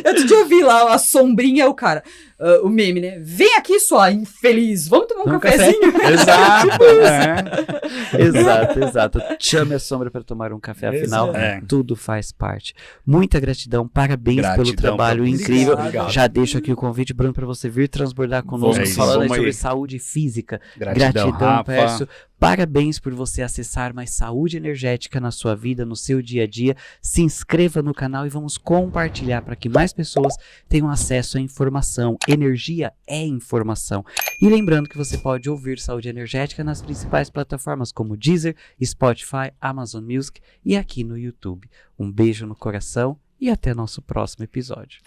Outro dia eu vi lá a sombrinha, o cara, o meme, né? Vem aqui, sua infeliz, vamos tomar um cafezinho?
Exato. É.
Exato, exato. Chame a sombra para tomar um café, afinal,
É.
tudo faz parte. Muita gratidão, parabéns pelo
Gratidão
trabalho
pra-
incrível.
Obrigado.
Já deixo aqui o convite, Bruno, para você vir transbordar conosco,
É isso,
falando aí
vamos
sobre
aí.
saúde física.
Gratidão, Rafa.
Pércio. Parabéns por você acessar mais saúde energética na sua vida, no seu dia a dia. Se inscreva no canal e vamos compartilhar para que mais pessoas tenham acesso à informação. Energia é informação. E lembrando que você pode ouvir Saúde Energética nas principais plataformas como Deezer, Spotify, Amazon Music e aqui no YouTube. Um beijo no coração e até nosso próximo episódio.